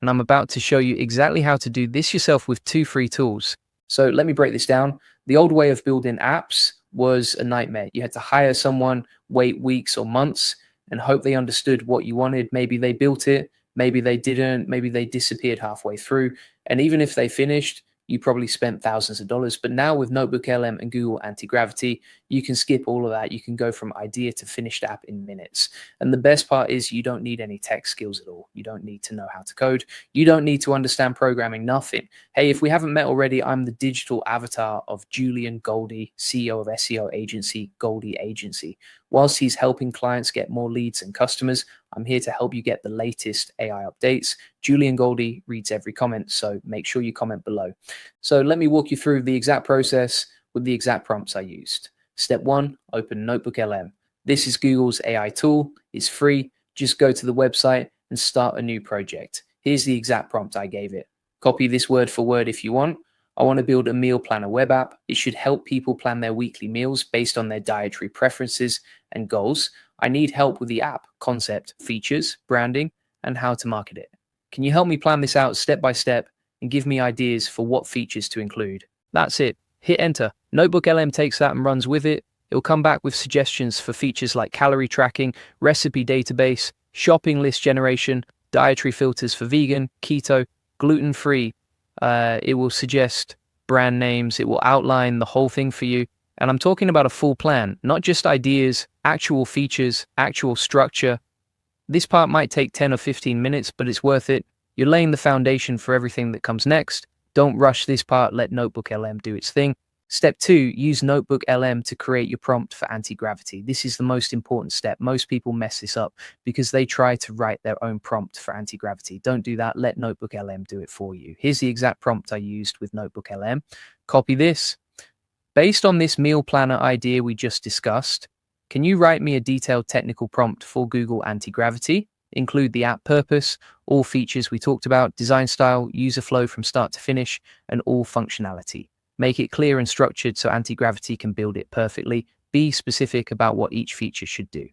And I'm about to show you exactly how to do this yourself with 2 free tools. So let me break this down. The old way of building apps was a nightmare. You had to hire someone, wait weeks or months, and hope they understood what you wanted. Maybe they built it, maybe they didn't, maybe they disappeared halfway through. And even if they finished, you probably spent thousands of dollars. But now with Notebook LM and Google Antigravity, you can skip all of that. You can go from idea to finished app in minutes. And the best part is you don't need any tech skills at all. You don't need to know how to code. You don't need to understand programming, nothing. Hey, if we haven't met already, I'm the digital avatar of Julian, Goldie, CEO of SEO agency, Goldie Agency. Whilst he's helping clients get more leads and customers, I'm here to help you get the latest AI updates. Julian Goldie reads every comment, so make sure you comment below. So let me walk you through the exact process with the exact prompts I used. Step 1, open Notebook LM. This is Google's AI tool. It's free. Just go to the website and start a new project. Here's the exact prompt I gave it. Copy this word for word if you want. I want to build a meal planner web app. It should help people plan their weekly meals based on their dietary preferences and goals. I need help with the app, concept, features, branding, and how to market it. Can you help me plan this out step by step and give me ideas for what features to include? That's it. Hit enter. Notebook LM takes that and runs with it. It will come back with suggestions for features like calorie tracking, recipe database, shopping list generation, dietary filters for vegan, keto, gluten-free. It will suggest brand names. It will outline the whole thing for you. And I'm talking about a full plan, not just ideas, actual features, actual structure. This part might take 10 or 15 minutes, but it's worth it. You're laying the foundation for everything that comes next. Don't rush this part. Let Notebook LM do its thing. Step 2, use Notebook LM to create your prompt for Antigravity. This is the most important step. Most people mess this up because they try to write their own prompt for Antigravity. Don't do that. Let Notebook LM do it for you. Here's the exact prompt I used with Notebook LM. Copy this. Based on this meal planner idea we just discussed, can you write me a detailed technical prompt for Google Antigravity? Include the app purpose, all features we talked about, design style, user flow from start to finish, and all functionality. Make it clear and structured so Antigravity can build it perfectly. Be specific about what each feature should do.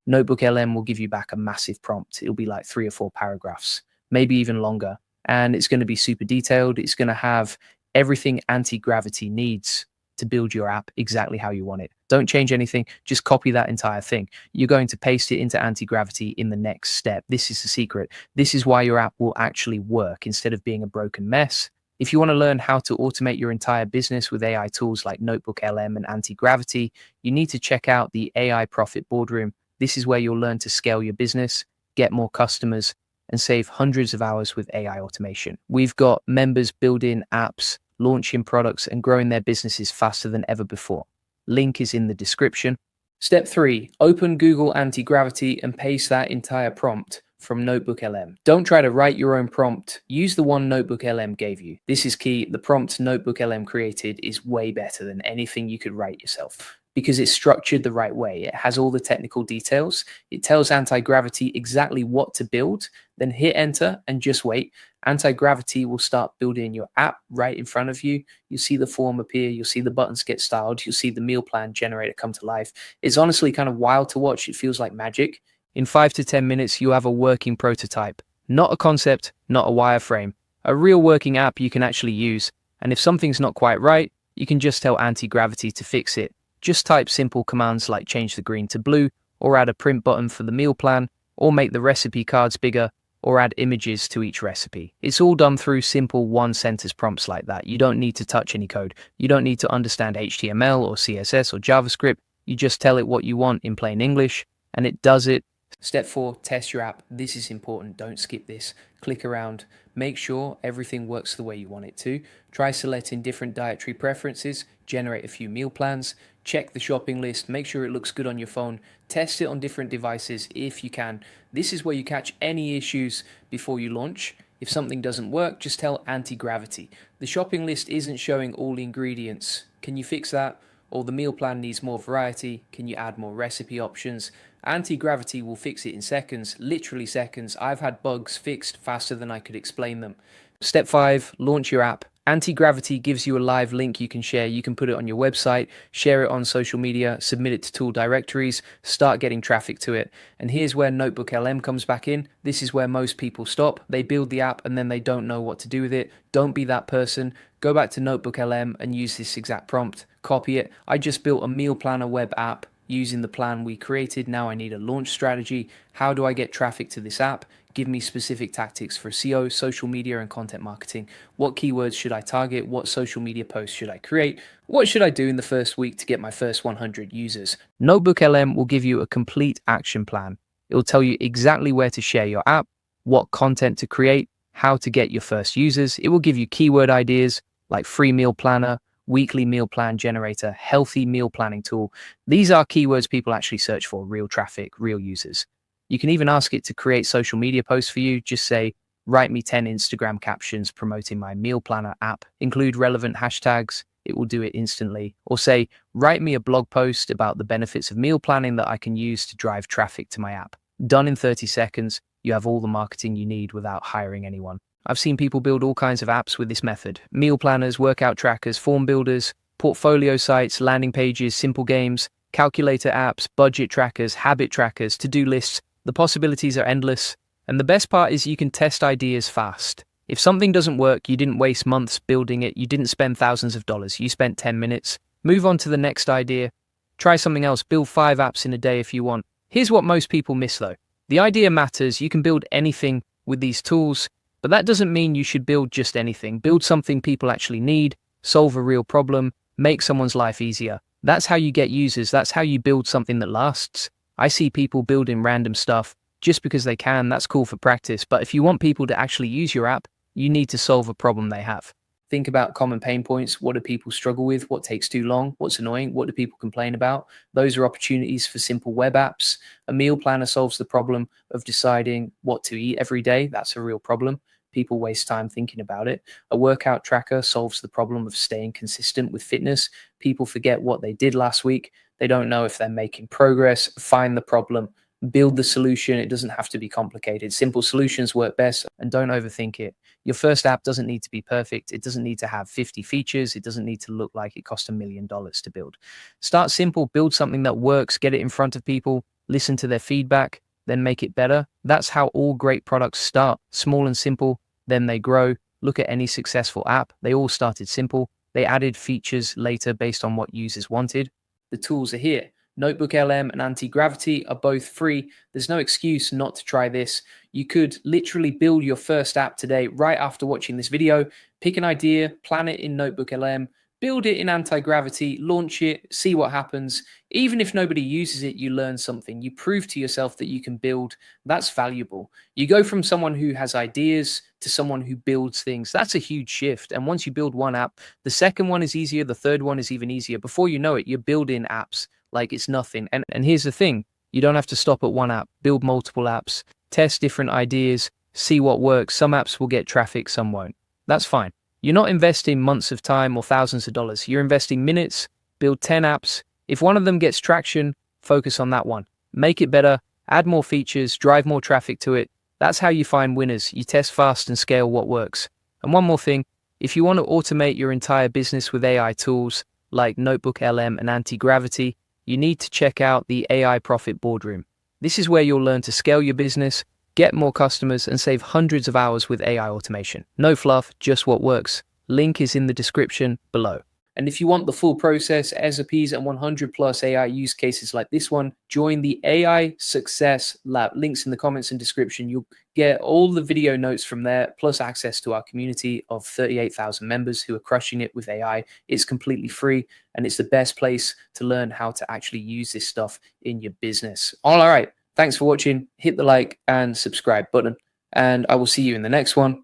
Notebook LM will give you back a massive prompt. It'll be like 3 or 4 paragraphs, maybe even longer. And it's going to be super detailed. It's going to have everything Antigravity needs to build your app exactly how you want it. Don't change anything. Just copy that entire thing. You're going to paste it into Antigravity in the next step. This is the secret. This is why your app will actually work instead of being a broken mess. If you want to learn how to automate your entire business with AI tools like Notebook LM and Antigravity, you need to check out the AI Profit Boardroom. This is where you'll learn to scale your business, get more customers, and save hundreds of hours with AI automation. We've got members building apps, launching products, and growing their businesses faster than ever before. Link is in the description. Step 3, open Google Antigravity and paste that entire prompt from Notebook LM. Don't try to write your own prompt. Use the one Notebook LM gave you. This is key. The prompt Notebook LM created is way better than anything you could write yourself because it's structured the right way. It has all the technical details. It tells Antigravity exactly what to build, then hit enter and just wait. Antigravity will start building your app right in front of you. You'll see the form appear. You'll see the buttons get styled. You'll see the meal plan generator come to life. It's honestly kind of wild to watch. It feels like magic. In 5 to 10 minutes, you have a working prototype. Not a concept, not a wireframe. A real working app you can actually use. And if something's not quite right, you can just tell Antigravity to fix it. Just type simple commands like change the green to blue, or add a print button for the meal plan, or make the recipe cards bigger, or add images to each recipe. It's all done through simple one-sentence prompts like that. You don't need to touch any code. You don't need to understand HTML or CSS or JavaScript. You just tell it what you want in plain English, and it does it. Step 4, test your app. This is important. Don't skip this. Click around. Make sure everything works the way you want it to. Try selecting different dietary preferences. Generate a few meal plans. Check the shopping list. Make sure it looks good on your phone. Test it on different devices if you can. This is where you catch any issues before you launch. If something doesn't work, just tell Antigravity. The shopping list isn't showing all the ingredients. Can you fix that? Or the meal plan needs more variety. Can you add more recipe options? Antigravity will fix it in seconds, literally seconds. I've had bugs fixed faster than I could explain them. Step 5, launch your app. Antigravity gives you a live link you can share. You can put it on your website, share it on social media, submit it to tool directories, start getting traffic to it. And here's where Notebook LM comes back in. This is where most people stop. They build the app and then they don't know what to do with it. Don't be that person. Go back to Notebook LM and use this exact prompt. Copy it. I just built a meal planner web app using the plan we created. Now I need a launch strategy. How do I get traffic to this app? Give me specific tactics for SEO, social media, and content marketing. What keywords should I target? What social media posts should I create? What should I do in the first week to get my first 100 users? Notebook LM will give you a complete action plan. It will tell you exactly where to share your app, what content to create, how to get your first users. It will give you keyword ideas like free meal planner, weekly meal plan generator, healthy meal planning tool. These are keywords people actually search for, real traffic, real users. You can even ask it to create social media posts for you. Just say, write me 10 Instagram captions promoting my meal planner app. Include relevant hashtags. It will do it instantly. Or say, write me a blog post about the benefits of meal planning that I can use to drive traffic to my app. Done in 30 seconds. You have all the marketing you need without hiring anyone. I've seen people build all kinds of apps with this method. Meal planners, workout trackers, form builders, portfolio sites, landing pages, simple games, calculator apps, budget trackers, habit trackers, to-do lists. The possibilities are endless. And the best part is you can test ideas fast. If something doesn't work, you didn't waste months building it. You didn't spend thousands of dollars. You spent 10 minutes. Move on to the next idea. Try something else. Build 5 apps in a day if you want. Here's what most people miss though. The idea matters. You can build anything with these tools. But that doesn't mean you should build just anything. Build something people actually need, solve a real problem, make someone's life easier. That's how you get users. That's how you build something that lasts. I see people building random stuff just because they can. That's cool for practice. But if you want people to actually use your app, you need to solve a problem they have. Think about common pain points. What do people struggle with? What takes too long? What's annoying? What do people complain about? Those are opportunities for simple web apps. A meal planner solves the problem of deciding what to eat every day. That's a real problem. People waste time thinking about it. A workout tracker solves the problem of staying consistent with fitness. People forget what they did last week. They don't know if they're making progress. Find the problem, Build the solution. It doesn't have to be complicated. Simple solutions work best, and don't overthink it. Your first app doesn't need to be perfect. It doesn't need to have 50 features. It doesn't need to look like it cost $1 million to build. Start simple, build something that works, get it in front of people, listen to their feedback, then make it better. That's how all great products start, small and simple, then they grow. Look at any successful app. They all started simple. They added features later based on what users wanted. The tools are here. Notebook LM and Antigravity are both free. There's no excuse not to try this. You could literally build your first app today right after watching this video. Pick an idea, plan it in Notebook LM, build it in Antigravity, launch it, see what happens. Even if nobody uses it, you learn something. You prove to yourself that you can build. That's valuable. You go from someone who has ideas to someone who builds things. That's a huge shift. And once you build one app, the second one is easier, the third one is even easier. Before you know it, you're building apps like it's nothing. And here's the thing, you don't have to stop at one app. Build multiple apps, test different ideas, see what works. Some apps will get traffic, some won't. That's fine. You're not investing months of time or thousands of dollars. You're investing minutes. Build 10 apps. If one of them gets traction, focus on that one. Make it better, add more features, drive more traffic to it. That's how you find winners. You test fast and scale what works. And one more thing, if you want to automate your entire business with AI tools like Notebook LM and Antigravity, you need to check out the AI Profit Boardroom. This is where you'll learn to scale your business, get more customers, and save hundreds of hours with AI automation. No fluff, just what works. Link is in the description below. And if you want the full process, SOPs, and 100 plus AI use cases like this one, join the AI Success Lab. Links in the comments and description. You'll get all the video notes from there, plus access to our community of 38,000 members who are crushing it with AI. It's completely free, and it's the best place to learn how to actually use this stuff in your business. All right. Thanks for watching. Hit the like and subscribe button, and I will see you in the next one.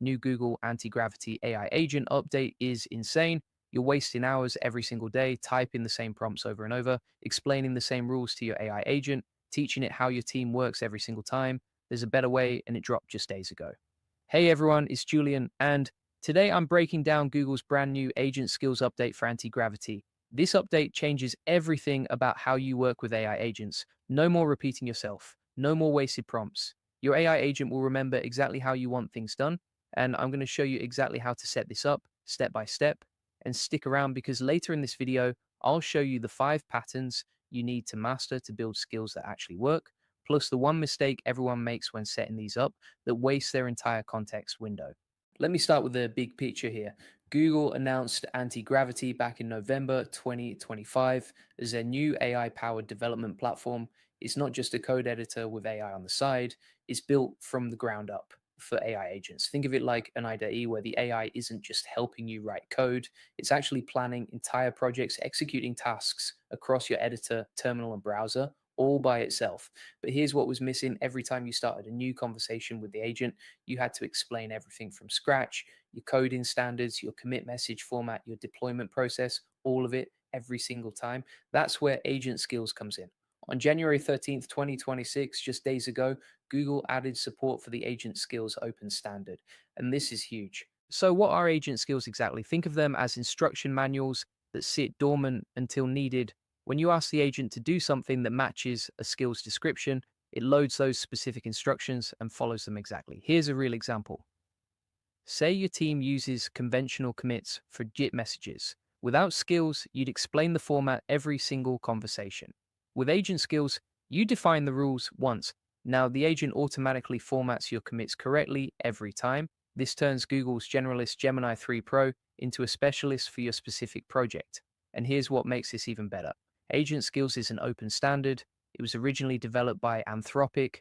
New Google Antigravity AI agent update is insane. You're wasting hours every single day typing the same prompts over and over, explaining the same rules to your AI agent, teaching it how your team works every single time. There's a better way, and it dropped just days ago. Hey everyone, it's Julian, and today I'm breaking down Google's brand new agent skills update for Antigravity. This update changes everything about how you work with AI agents. No more repeating yourself, no more wasted prompts. Your AI agent will remember exactly how you want things done, and I'm going to show you exactly how to set this up step by step. And stick around because later in this video, I'll show you the 5 patterns you need to master to build skills that actually work, plus the one mistake everyone makes when setting these up that wastes their entire context window. Let me start with the big picture here. Google announced Antigravity back in November 2025 as their new AI-powered development platform. It's not just a code editor with AI on the side, it's built from the ground up for AI agents. Think of it like an IDE where the AI isn't just helping you write code, it's actually planning entire projects, executing tasks across your editor, terminal, and browser all by itself. But here's what was missing. Every time you started a new conversation with the agent, you had to explain everything from scratch, your coding standards, your commit message format, your deployment process, all of it every single time. That's where agent skills comes in. On January 13th, 2026, just days ago, Google added support for the agent skills open standard, and this is huge. So what are agent skills exactly? Think of them as instruction manuals that sit dormant until needed. When you ask the agent to do something that matches a skills description, it loads those specific instructions and follows them exactly. Here's a real example. Say your team uses conventional commits for Git messages. Without skills, you'd explain the format every single conversation. With agent skills, you define the rules once. Now the agent automatically formats your commits correctly every time. This turns Google's generalist Gemini 3 Pro into a specialist for your specific project. And here's what makes this even better. Agent skills is an open standard. It was originally developed by Anthropic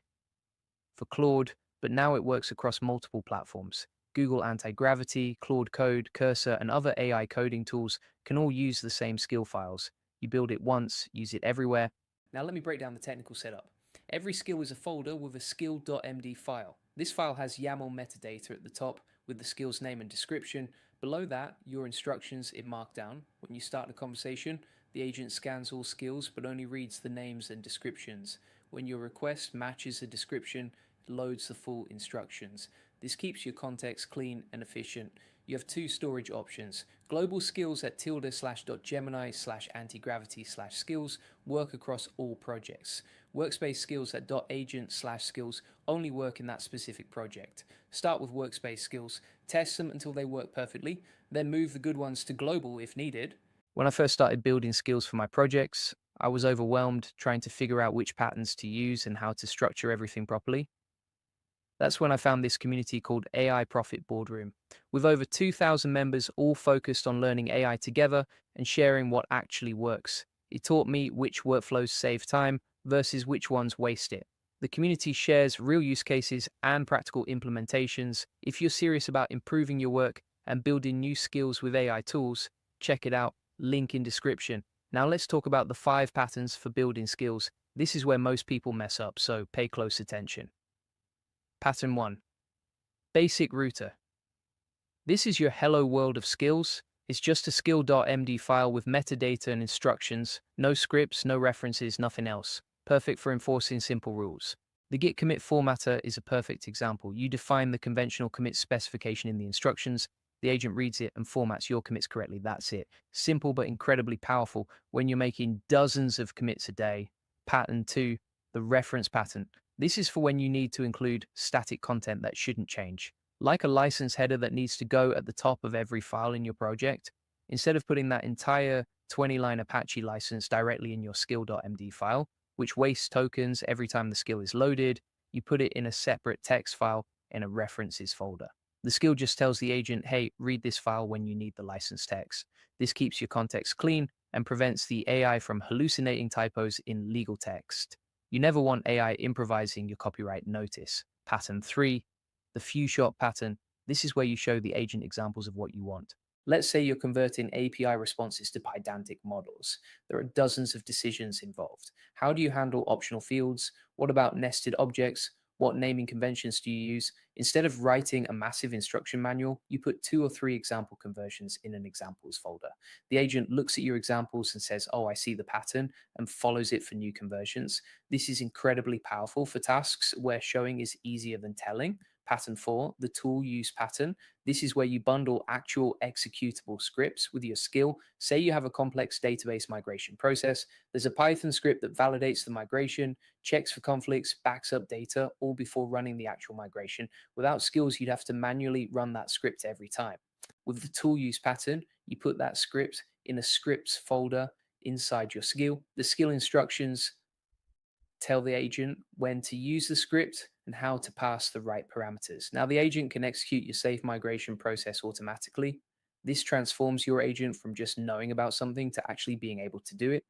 for Claude, but now it works across multiple platforms. Google Antigravity, Claude Code, Cursor, and other AI coding tools can all use the same skill files. You build it once, use it everywhere. Now let me break down the technical setup. Every skill is a folder with a skill.md file. This file has YAML metadata at the top with the skill's name and description. Below that, your instructions in Markdown. When you start a conversation, the agent scans all skills but only reads the names and descriptions. When your request matches the description, it loads the full instructions. This keeps your context clean and efficient. You have two storage options. Global skills at tilde/.gemini/antigravity/skills work across all projects. Workspace skills at .agent/skills only work in that specific project. Start with workspace skills, test them until they work perfectly, then move the good ones to global if needed. When I first started building skills for my projects, I was overwhelmed trying to figure out which patterns to use and how to structure everything properly. That's when I found this community called AI Profit Boardroom, with over 2,000 members all focused on learning AI together and sharing what actually works. It taught me which workflows save time versus which ones waste it. The community shares real use cases and practical implementations. If you're serious about improving your work and building new skills with AI tools, check it out. Link in description. Now let's talk about the 5 patterns for building skills. This is where most people mess up, so pay close attention. Pattern 1. Basic router. This is your hello world of skills. It's just a skill.md file with metadata and instructions, no scripts, no references, nothing else. Perfect for enforcing simple rules. The git commit formatter is a perfect example. You define the conventional commit specification in the instructions, the agent reads it and formats your commits correctly. That's it. Simple but incredibly powerful when you're making dozens of commits a day. Pattern 2, the reference pattern. This is for when you need to include static content that shouldn't change, like a license header that needs to go at the top of every file in your project. Instead of putting that entire 20-line Apache license directly in your skill.md file, which wastes tokens every time the skill is loaded, you put it in a separate text file in a references folder. The skill just tells the agent, hey, read this file when you need the license text. This keeps your context clean and prevents the AI from hallucinating typos in legal text. You never want AI improvising your copyright notice. Pattern 3, the few shot pattern. This is where you show the agent examples of what you want. Let's say you're converting API responses to pedantic models. There are dozens of decisions involved. How do you handle optional fields? What about nested objects? What naming conventions do you use? Instead of writing a massive instruction manual, you put 2 or 3 example conversions in an examples folder. The agent looks at your examples and says, oh, I see the pattern, and follows it for new conversions. This is incredibly powerful for tasks where showing is easier than telling. Pattern 4, the tool use pattern. This is where you bundle actual executable scripts with your skill. Say you have a complex database migration process. There's a Python script that validates the migration, checks for conflicts, backs up data, all before running the actual migration. Without skills, you'd have to manually run that script every time. With the tool use pattern, you put that script in a scripts folder inside your skill. The skill instructions tell the agent when to use the script and how to pass the right parameters. Now, the agent can execute your safe migration process automatically. This transforms your agent from just knowing about something to actually being able to do it.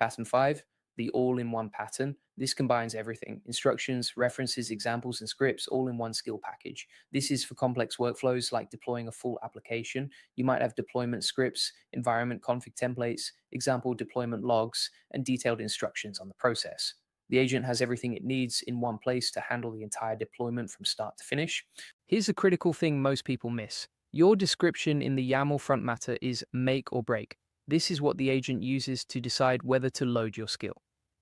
Pattern 5, the all-in-one pattern. This combines everything: instructions, references, examples, and scripts all in one skill package. This is for complex workflows like deploying a full application. You might have deployment scripts, environment config templates, example deployment logs, and detailed instructions on the process. The agent has everything it needs in one place to handle the entire deployment from start to finish. Here's a critical thing most people miss. Your description in the YAML front matter is make or break. This is what the agent uses to decide whether to load your skill.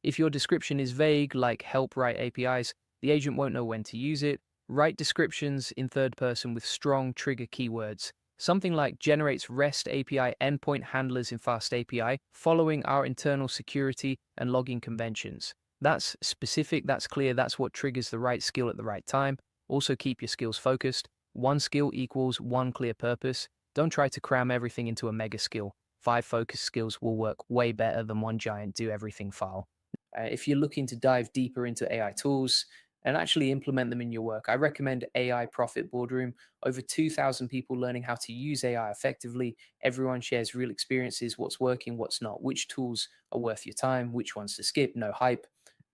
If your description is vague, like help write APIs, the agent won't know when to use it. Write descriptions in third person with strong trigger keywords. Something like generates REST API endpoint handlers in Fast API, following our internal security and logging conventions. That's specific, that's clear, that's what triggers the right skill at the right time. Also keep your skills focused. One skill equals one clear purpose. Don't try to cram everything into a mega skill. 5 focused skills will work way better than one giant do-everything file. If you're looking to dive deeper into AI tools and actually implement them in your work, I recommend AI Profit Boardroom. Over 2,000 people learning how to use AI effectively. Everyone shares real experiences, what's working, what's not, which tools are worth your time, which ones to skip, no hype.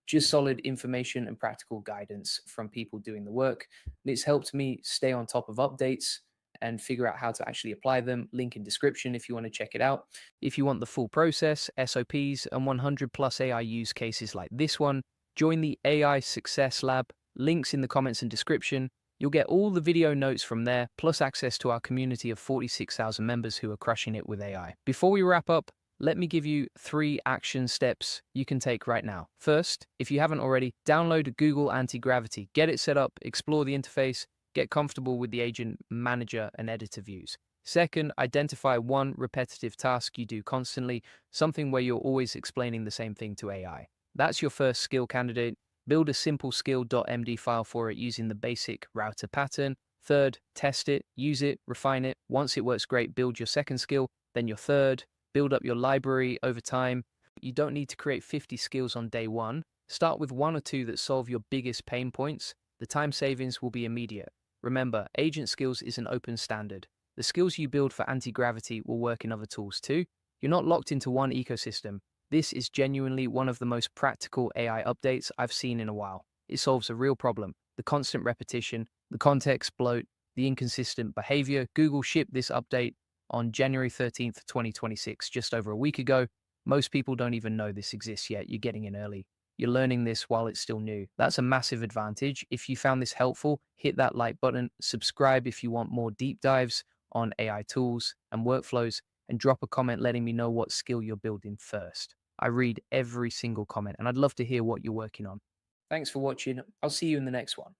Just solid information and practical guidance from people doing the work. And it's helped me stay on top of updates and figure out how to actually apply them. Link in description if you want to check it out. If you want the full process, SOPs, and 100 plus AI use cases like this one, join the AI Success Lab. Links in the comments and description. You'll get all the video notes from there, plus access to our community of 46,000 members who are crushing it with AI. Before we wrap up, let me give you 3 action steps you can take right now. First, if you haven't already, download Google Antigravity. Get it set up, explore the interface, Get comfortable with the agent manager and editor views. Second, identify one repetitive task you do constantly, something where you're always explaining the same thing to AI. That's your first skill candidate. Build a simple skill.md file for it using the basic router pattern. Third, test it, use it, refine it. Once it works great, build your second skill, then your third. Build up your library over time. You don't need to create 50 skills on day one. Start with one or two that solve your biggest pain points. The time savings will be immediate. Remember, agent skills is an open standard. The skills you build for anti-gravity will work in other tools too. You're not locked into one ecosystem. This is genuinely one of the most practical AI updates I've seen in a while. It solves a real problem: the constant repetition, the context bloat, the inconsistent behavior. Google shipped this update on January 13th, 2026, just over a week ago. Most people don't even know this exists yet. You're getting in early. You're learning this while it's still new. That's a massive advantage. If you found this helpful, hit that like button, subscribe if you want more deep dives on AI tools and workflows, and drop a comment letting me know what skill you're building first. I read every single comment, and I'd love to hear what you're working on. Thanks for watching. I'll see you in the next one.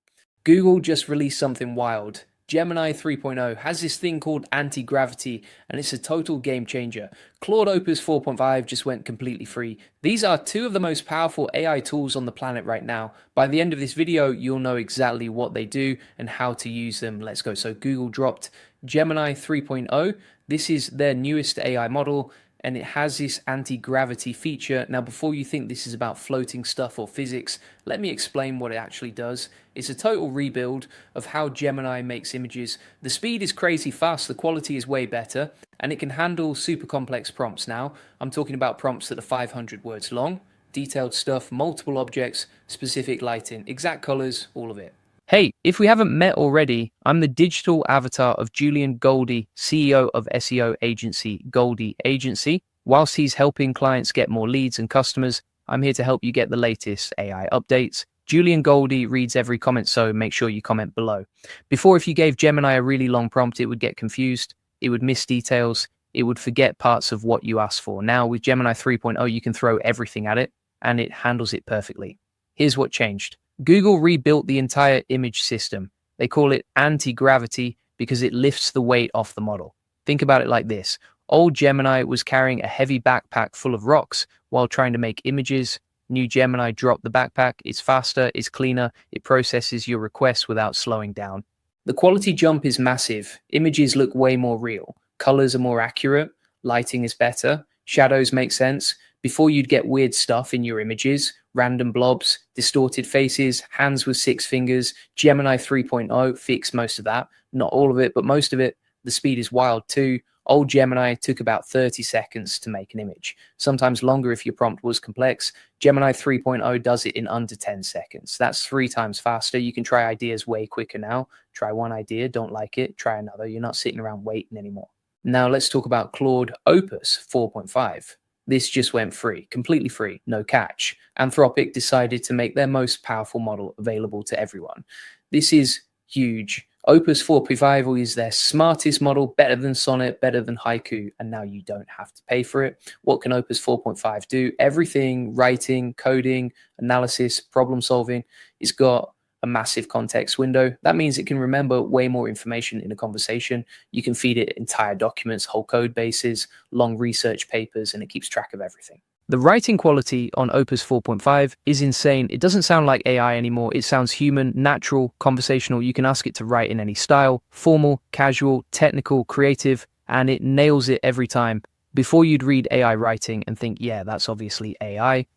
Google just released something wild. Gemini 3.0 has this thing called anti-gravity, and it's a total game changer. Claude Opus 4.5 just went completely free. These are two of the most powerful AI tools on the planet right now. By the end of this video, you'll know exactly what they do and how to use them. Let's go. So Google dropped Gemini 3.0. This is their newest AI model, and it has this anti-gravity feature. Now, before you think this is about floating stuff or physics, let me explain what it actually does. It's a total rebuild of how Gemini makes images. The speed is crazy fast, the quality is way better, and it can handle super complex prompts now. I'm talking about prompts that are 500 words long, detailed stuff, multiple objects, specific lighting, exact colors, all of it. Hey, if we haven't met already, I'm the digital avatar of Julian, Goldie, CEO of SEO agency Goldie Agency. Whilst he's helping clients get more leads and customers, I'm here to help you get the latest AI updates. Julian Goldie reads every comment, so make sure you comment below. Before, if you gave Gemini a really long prompt, it would get confused, it would miss details, it would forget parts of what you asked for. Now with Gemini 3.0, you can throw everything at it, and it handles it perfectly. Here's what changed. Google rebuilt the entire image system. They call it anti-gravity because it lifts the weight off the model. Think about it like this. Old Gemini was carrying a heavy backpack full of rocks while trying to make images. New Gemini dropped the backpack. It's faster, it's cleaner, it processes your requests without slowing down. The quality jump is massive. Images look way more real. Colors are more accurate. Lighting is better. Shadows make sense. Before, you'd get weird stuff in your images, random blobs, distorted faces, hands with 6 fingers. Gemini 3.0 fixed most of that. Not all of it, but most of it. The speed is wild too. Old Gemini took about 30 seconds to make an image, sometimes longer if your prompt was complex. Gemini 3.0 does it in under 10 seconds. That's 3 times faster. You can try ideas way quicker now. Try one idea, don't like it, try another. You're not sitting around waiting anymore. Now let's talk about Claude Opus 4.5. This just went free, completely free, no catch. Anthropic decided to make their most powerful model available to everyone. This is huge. Opus 4.5 is their smartest model, better than Sonnet, better than Haiku, and now you don't have to pay for it. What can Opus 4.5 do? Everything: writing, coding, analysis, problem solving. It's got a massive context window. That means it can remember way more information in a conversation. You can feed it entire documents, whole code bases, long research papers, and it keeps track of everything. The writing quality on Opus 4.5 is insane. It doesn't sound like AI anymore. It sounds human, natural, conversational. You can ask it to write in any style: formal, casual, technical, creative, and it nails it every time. Before, you'd read AI writing and think, yeah, that's obviously AI.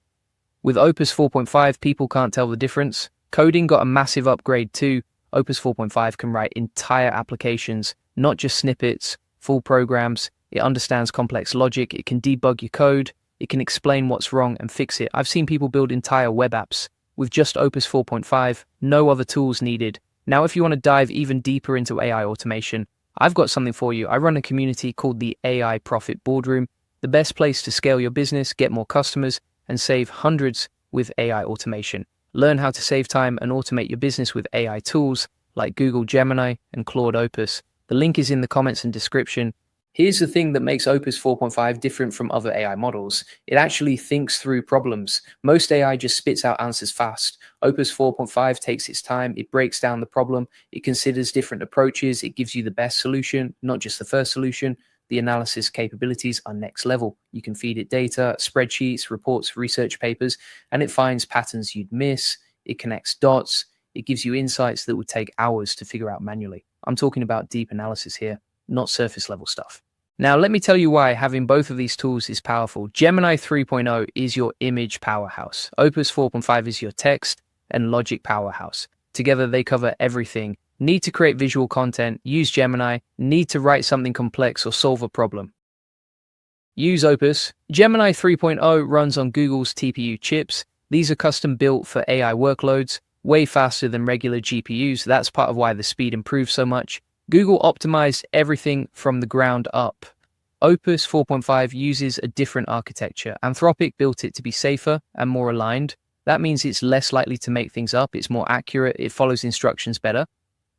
With Opus 4.5, people can't tell the difference. Coding got a massive upgrade too. Opus 4.5 can write entire applications, not just snippets, full programs. It understands complex logic. It can debug your code. It can explain what's wrong and fix it. I've seen people build entire web apps with just Opus 4.5, no other tools needed. Now, if you want to dive even deeper into AI automation, I've got something for you. I run a community called the AI Profit Boardroom, the best place to scale your business, get more customers, and save hundreds with AI automation. Learn how to save time and automate your business with AI tools like Google Gemini and Claude Opus. The link is in the comments and description. Here's the thing that makes Opus 4.5 different from other AI models. It actually thinks through problems. Most AI just spits out answers fast. Opus 4.5 takes its time, it breaks down the problem, it considers different approaches, it gives you the best solution, not just the first solution. The analysis capabilities are next level. You can feed it data, spreadsheets, reports, research papers, and it finds patterns you'd miss, it connects dots, it gives you insights that would take hours to figure out manually. I'm talking about deep analysis here, not surface level stuff. Now, let me tell you why having both of these tools is powerful. Gemini 3.0 is your image powerhouse. Opus 4.5 is your text and logic powerhouse. Together, they cover everything. Need to create visual content, use Gemini. Need to write something complex or solve a problem, use Opus. Gemini 3.0 runs on Google's TPU chips. These are custom built for AI workloads, way faster than regular GPUs. That's part of why the speed improves so much. Google optimized everything from the ground up. Opus 4.5 uses a different architecture. Anthropic built it to be safer and more aligned. That means it's less likely to make things up, it's more accurate, it follows instructions better,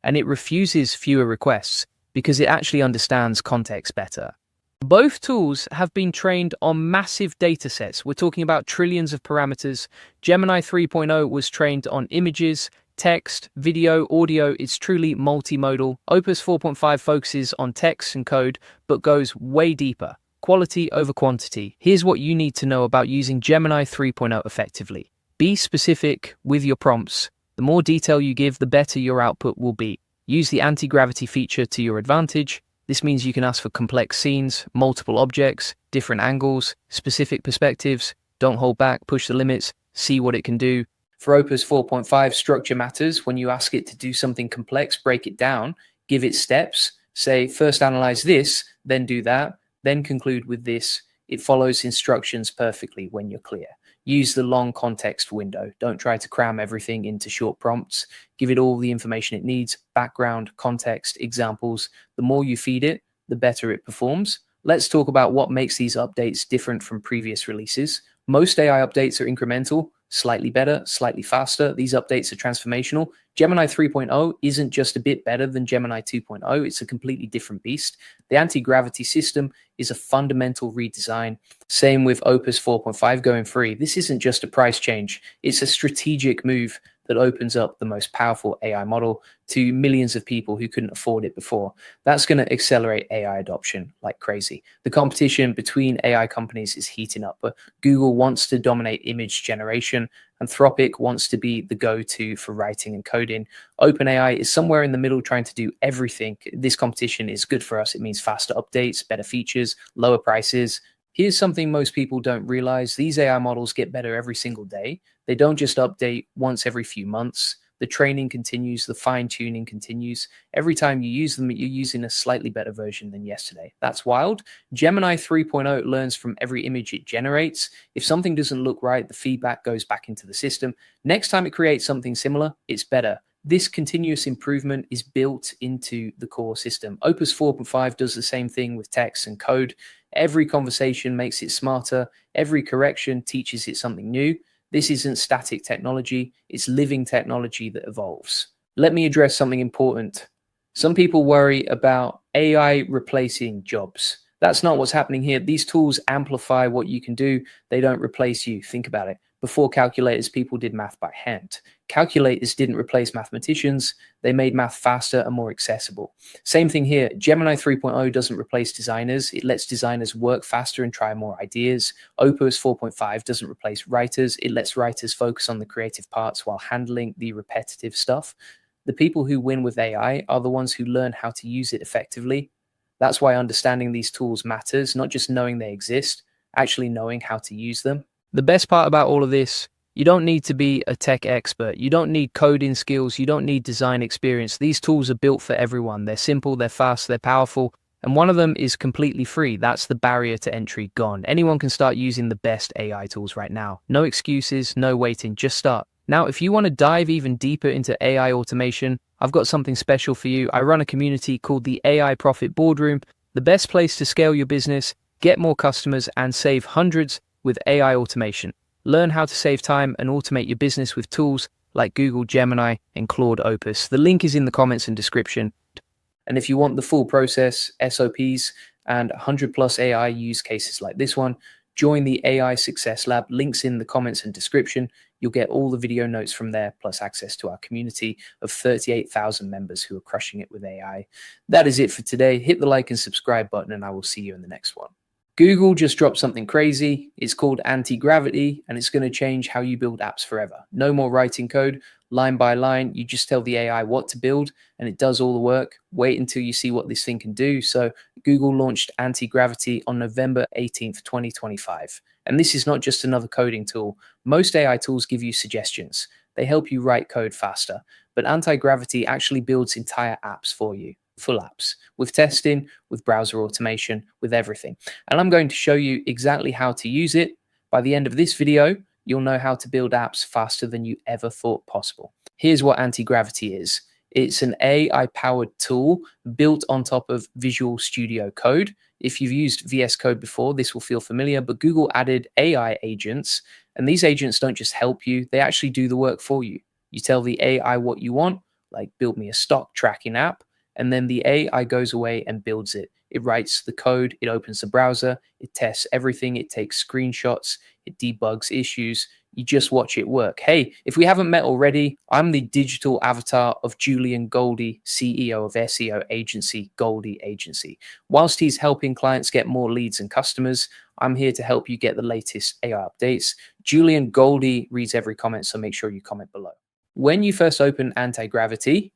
and it refuses fewer requests because it actually understands context better. Both tools have been trained on massive datasets. We're talking about trillions of parameters. Gemini 3.0 was trained on images, text, video, audio. It's truly multimodal. Opus 4.5 focuses on text and code, but goes way deeper. Quality over quantity. Here's what you need to know about using Gemini 3.0 effectively. Be specific with your prompts. The more detail you give, the better your output will be. Use the anti-gravity feature to your advantage. This means you can ask for complex scenes, multiple objects, different angles, specific perspectives. Don't hold back, push the limits, see what it can do. For Opus 4.5, structure matters. When you ask it to do something complex, break it down, give it steps. Say, first analyze this, then do that, then conclude with this. It follows instructions perfectly when you're clear. Use the long context window. Don't try to cram everything into short prompts. Give it all the information it needs, background, context, examples. The more you feed it, the better it performs. Let's talk about what makes these updates different from previous releases. Most AI updates are incremental, slightly better, slightly faster. These updates are transformational. Gemini 3.0 isn't just a bit better than Gemini 2.0, it's a completely different beast. The anti-gravity system is a fundamental redesign. Same with Opus 4.5 going free. This isn't just a price change, it's a strategic move that opens up the most powerful AI model to millions of people who couldn't afford it before. That's going to accelerate AI adoption like crazy. The competition between AI companies is heating up, but Google wants to dominate image generation. Anthropic wants to be the go-to for writing and coding. OpenAI is somewhere in the middle trying to do everything. This competition is good for us. It means faster updates, better features, lower prices. Here's something most people don't realize. These AI models get better every single day. They don't just update once every few months. The training continues, the fine-tuning continues. Every time you use them, you're using a slightly better version than yesterday. That's wild. Gemini 3.0 learns from every image it generates. If something doesn't look right, the feedback goes back into the system. Next time it creates something similar, it's better. This continuous improvement is built into the core system. Opus 4.5 does the same thing with text and code. Every conversation makes it smarter. Every correction teaches it something new. This isn't static technology, it's living technology that evolves. Let me address something important. Some people worry about AI replacing jobs. That's not what's happening here. These tools amplify what you can do. They don't replace you. Think about it. Before calculators, people did math by hand. Calculators didn't replace mathematicians. They made math faster and more accessible. Same thing here. Gemini 3.0 doesn't replace designers. It lets designers work faster and try more ideas. Opus 4.5 doesn't replace writers. It lets writers focus on the creative parts while handling the repetitive stuff. The people who win with AI are the ones who learn how to use it effectively. That's why understanding these tools matters, not just knowing they exist, actually knowing how to use them. The best part about all of this, you don't need to be a tech expert. You don't need coding skills. You don't need design experience. These tools are built for everyone. They're simple, they're fast, they're powerful, and one of them is completely free. That's the barrier to entry gone. Anyone can start using the best AI tools right now. No excuses, no waiting, just start. Now, if you want to dive even deeper into AI automation, I've got something special for you. I run a community called the AI Profit Boardroom, the best place to scale your business, get more customers, and save hundreds with AI automation. Learn how to save time and automate your business with tools like Google Gemini and Claude Opus. The link is in the comments and description. And if you want the full process, SOPs, and 100 plus AI use cases like this one. Join the AI Success Lab, links in the comments and description. You'll get all the video notes from there, plus access to our community of 38,000 members who are crushing it with AI. That is it for today. Hit the like and subscribe button, and I will see you in the next one. Google just dropped something crazy. It's called Antigravity, and it's going to change how you build apps forever. No more writing code line by line. You just tell the AI what to build, and it does all the work. Wait until you see what this thing can do. So Google launched Antigravity on November 18th, 2025. And this is not just another coding tool. Most AI tools give you suggestions. They help you write code faster. But Antigravity actually builds entire apps for you. Full apps, with testing, with browser automation, with everything. And I'm going to show you exactly how to use it. By the end of this video, you'll know how to build apps faster than you ever thought possible. Here's what Antigravity is. It's an AI-powered tool built on top of Visual Studio Code. If you've used VS Code before, this will feel familiar, but Google added AI agents, and these agents don't just help you, they actually do the work for you. You tell the AI what you want, like build me a stock tracking app, and then the AI goes away and builds it. It writes the code, it opens the browser, it tests everything, it takes screenshots, it debugs issues. You just watch it work. Hey, if we haven't met already, I'm the digital avatar of Julian Goldie, CEO of SEO agency Goldie Agency. Whilst he's helping clients get more leads and customers, I'm here to help you get the latest AI updates. Julian Goldie reads every comment, so make sure you comment below. When you first open Antigravity,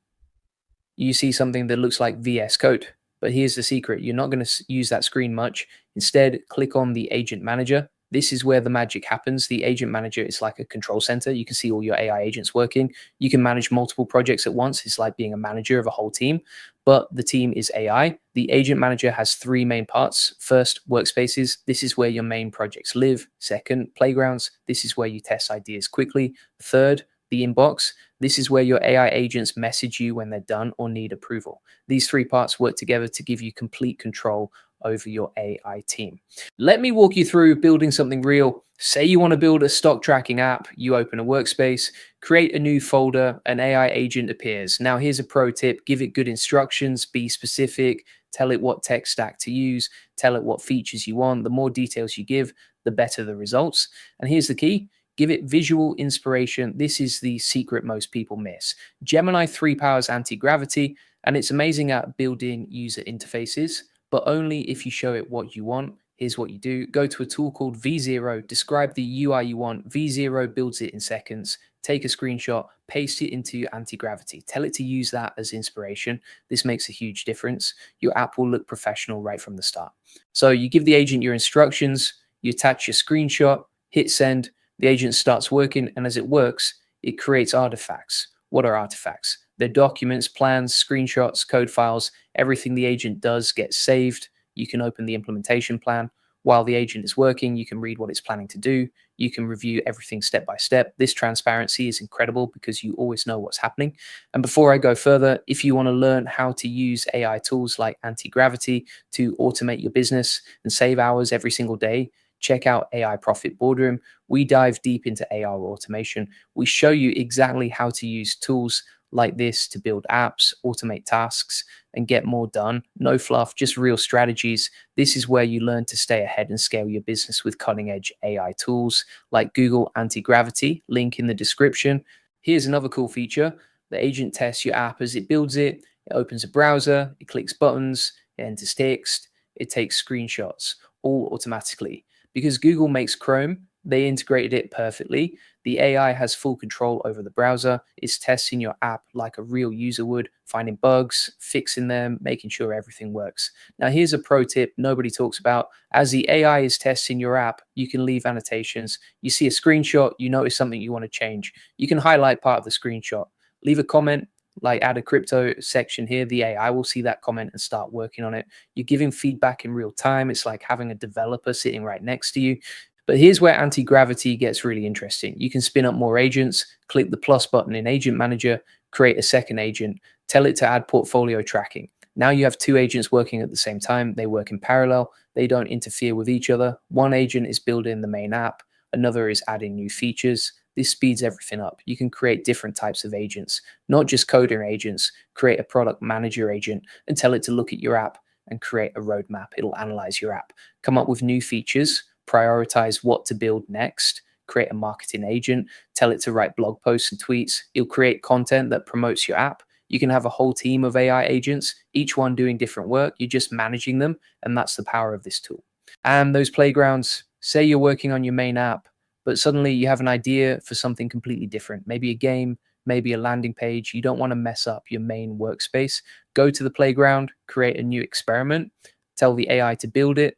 you see something that looks like VS Code. But here's the secret. You're not going to use that screen much. Instead, click on the Agent Manager. This is where the magic happens. The Agent Manager is like a control center. You can see all your AI agents working. You can manage multiple projects at once. It's like being a manager of a whole team, but the team is AI. The Agent Manager has three main parts. First, workspaces. This is where your main projects live. Second, playgrounds. This is where you test ideas quickly. Third, the inbox. This is where your AI agents message you when they're done or need approval. These three parts work together to give you complete control over your AI team. Let me walk you through building something real. Say you want to build a stock tracking app, you open a workspace, create a new folder, an AI agent appears. Now here's a pro tip, give it good instructions, be specific, tell it what tech stack to use, tell it what features you want. The more details you give, the better the results. And here's the key. Give it visual inspiration. This is the secret most people miss. Gemini 3 powers Antigravity, and it's amazing at building user interfaces, but only if you show it what you want. Here's what you do. Go to a tool called V0, describe the UI you want. V0 builds it in seconds. Take a screenshot, paste it into Antigravity. Tell it to use that as inspiration. This makes a huge difference. Your app will look professional right from the start. So you give the agent your instructions, you attach your screenshot, hit send, the agent starts working, and as it works, it creates artifacts. What are artifacts? They're documents, plans, screenshots, code files. Everything the agent does gets saved. You can open the implementation plan. While the agent is working, you can read what it's planning to do. You can review everything step by step. This transparency is incredible because you always know what's happening. And before I go further, if you want to learn how to use AI tools like Antigravity to automate your business and save hours every single day, check out AI Profit Boardroom. We dive deep into AI automation. We show you exactly how to use tools like this to build apps, automate tasks, and get more done. No fluff, just real strategies. This is where you learn to stay ahead and scale your business with cutting-edge AI tools like Google Antigravity, link in the description. Here's another cool feature. The agent tests your app as it builds it. It opens a browser, it clicks buttons, it enters text, it takes screenshots, all automatically. Because Google makes Chrome, they integrated it perfectly. The AI has full control over the browser. It's testing your app like a real user would, finding bugs, fixing them, making sure everything works. Now, here's a pro tip nobody talks about. As the AI is testing your app, you can leave annotations. You see a screenshot, you notice something you want to change. You can highlight part of the screenshot. Leave a comment, like add a crypto section here. The AI will see that comment and start working on it. You're giving feedback in real time. It's like having a developer sitting right next to you. But here's where Antigravity gets really interesting. You can spin up more agents, click the plus button in Agent Manager, create a second agent, tell it to add portfolio tracking. Now you have two agents working at the same time. They work in parallel. They don't interfere with each other. One agent is building the main app. Another is adding new features. This speeds everything up. You can create different types of agents, not just coder agents. Create a product manager agent and tell it to look at your app, and create a roadmap. It'll analyze your app, come up with new features, prioritize what to build next, create a marketing agent, tell it to write blog posts and tweets. It'll create content that promotes your app. You can have a whole team of AI agents, each one doing different work. You're just managing them, and that's the power of this tool. And those playgrounds, say you're working on your main app, but suddenly you have an idea for something completely different, maybe a game, maybe a landing page. You don't want to mess up your main workspace. Go to the playground, create a new experiment, tell the AI to build it.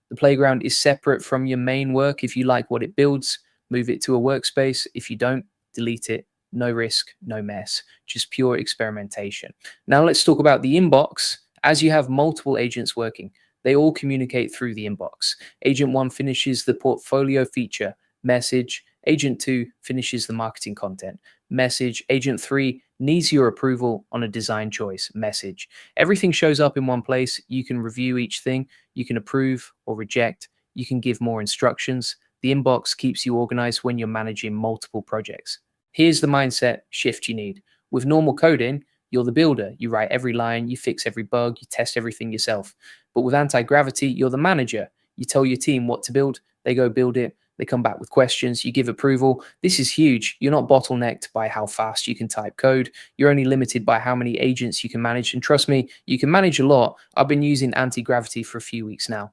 The playground is separate from your main work. If you like what it builds, move it to a workspace. If you don't, delete it. No risk, no mess, just pure experimentation. Now let's talk about the inbox. As you have multiple agents working, they all communicate through the inbox. Agent 1 finishes the portfolio feature, message. Agent 2 finishes the marketing content, message. Agent 3 needs your approval on a design choice, message. Everything shows up in one place. You can review each thing. You can approve or reject. You can give more instructions. The inbox keeps you organized when you're managing multiple projects. Here's the mindset shift you need. With normal coding, you're the builder. You write every line, you fix every bug, you test everything yourself. But with Antigravity, you're the manager. You tell your team what to build, they go build it, they come back with questions, you give approval. This is huge. You're not bottlenecked by how fast you can type code. You're only limited by how many agents you can manage. And trust me, you can manage a lot. I've been using Antigravity for a few weeks now,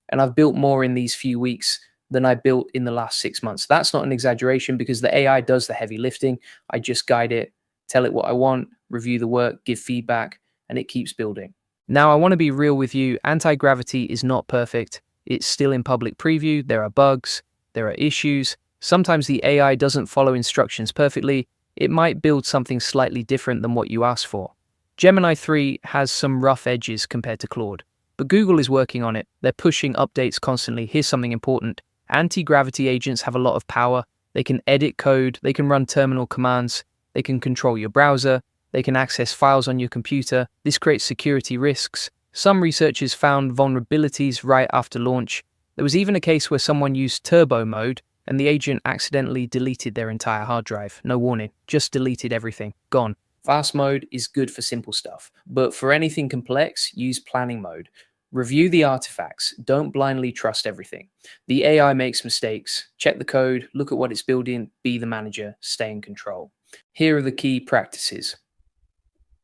and I've built more in these few weeks than I built in the last 6 months. That's not an exaggeration because the AI does the heavy lifting. I just guide it, tell it what I want, review the work, give feedback, and it keeps building. Now, I want to be real with you. Antigravity is not perfect. It's still in public preview. There are bugs. There are issues. Sometimes the AI doesn't follow instructions perfectly. It might build something slightly different than what you asked for. Gemini 3 has some rough edges compared to Claude, but Google is working on it. They're pushing updates constantly. Here's something important. Anti-gravity agents have a lot of power. They can edit code, they can run terminal commands, they can control your browser, they can access files on your computer. This creates security risks. Some researchers found vulnerabilities right after launch. There was even a case where someone used turbo mode and the agent accidentally deleted their entire hard drive. No warning, just deleted everything, gone. Fast mode is good for simple stuff, but for anything complex, use planning mode. Review the artifacts. Don't blindly trust everything. The AI makes mistakes. Check the code, look at what it's building, be the manager, stay in control. Here are the key practices.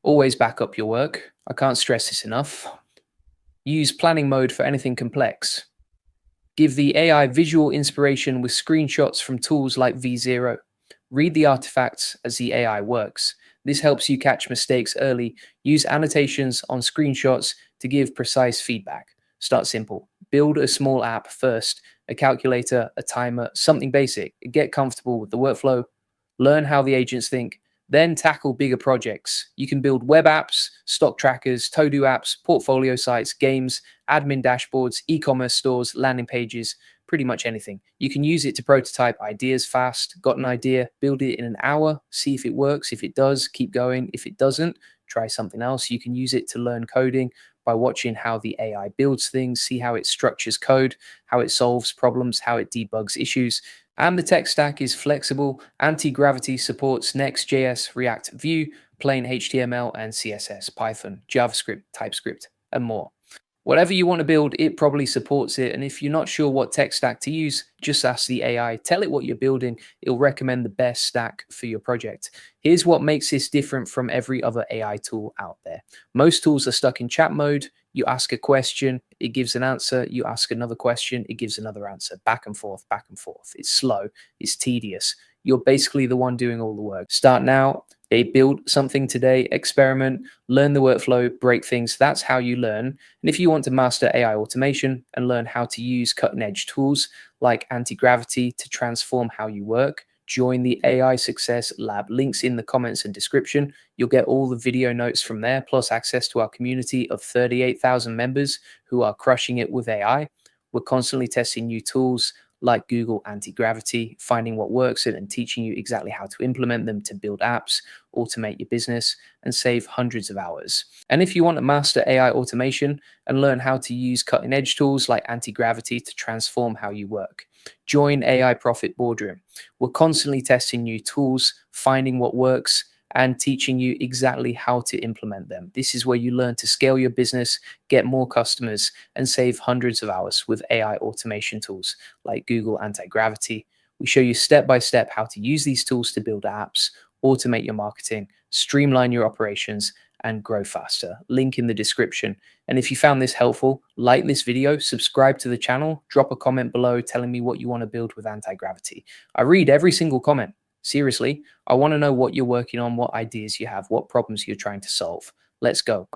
Always back up your work. I can't stress this enough. Use planning mode for anything complex. Give the AI visual inspiration with screenshots from tools like V0. Read the artifacts as the AI works. This helps you catch mistakes early. Use annotations on screenshots to give precise feedback. Start simple. Build a small app first, a calculator, a timer, something basic. Get comfortable with the workflow. Learn how the agents think. Then tackle bigger projects. You can build web apps, stock trackers, to-do apps, portfolio sites, games, admin dashboards, e-commerce stores, landing pages, pretty much anything. You can use it to prototype ideas fast. Got an idea, build it in an hour, see if it works. If it does, keep going. If it doesn't, try something else. You can use it to learn coding by watching how the AI builds things, see how it structures code, how it solves problems, how it debugs issues. And the tech stack is flexible. Antigravity supports Next.js, React, Vue, plain HTML and CSS, Python, JavaScript, TypeScript, and more. Whatever you want to build, it probably supports it. And if you're not sure what tech stack to use, just ask the AI. Tell it what you're building. It'll recommend the best stack for your project. Here's what makes this different from every other AI tool out there. Most tools are stuck in chat mode. You ask a question, it gives an answer. You ask another question, it gives another answer. Back and forth, back and forth. It's slow. It's tedious. You're basically the one doing all the work. Start now. Build something today, experiment, learn the workflow, break things. That's how you learn. And if you want to master AI automation and learn how to use cutting-edge tools like Antigravity to transform how you work, join the AI Success Lab. Links in the comments and description. You'll get all the video notes from there, plus access to our community of 38,000 members who are crushing it with AI. We're constantly testing new tools like Google Antigravity, finding what works and teaching you exactly how to implement them to build apps, automate your business, and save hundreds of hours. And if you want to master AI automation and learn how to use cutting-edge tools like Antigravity to transform how you work, join AI Profit Boardroom. We're constantly testing new tools, finding what works, and teaching you exactly how to implement them. This is where you learn to scale your business, get more customers, and save hundreds of hours with AI automation tools like Google Antigravity. We show you step by step how to use these tools to build apps, automate your marketing, streamline your operations, and grow faster. Link in the description. And if you found this helpful, like this video, subscribe to the channel, drop a comment below telling me what you want to build with Antigravity. I read every single comment. Seriously, I want to know what you're working on, what ideas you have, what problems you're trying to solve. Let's go.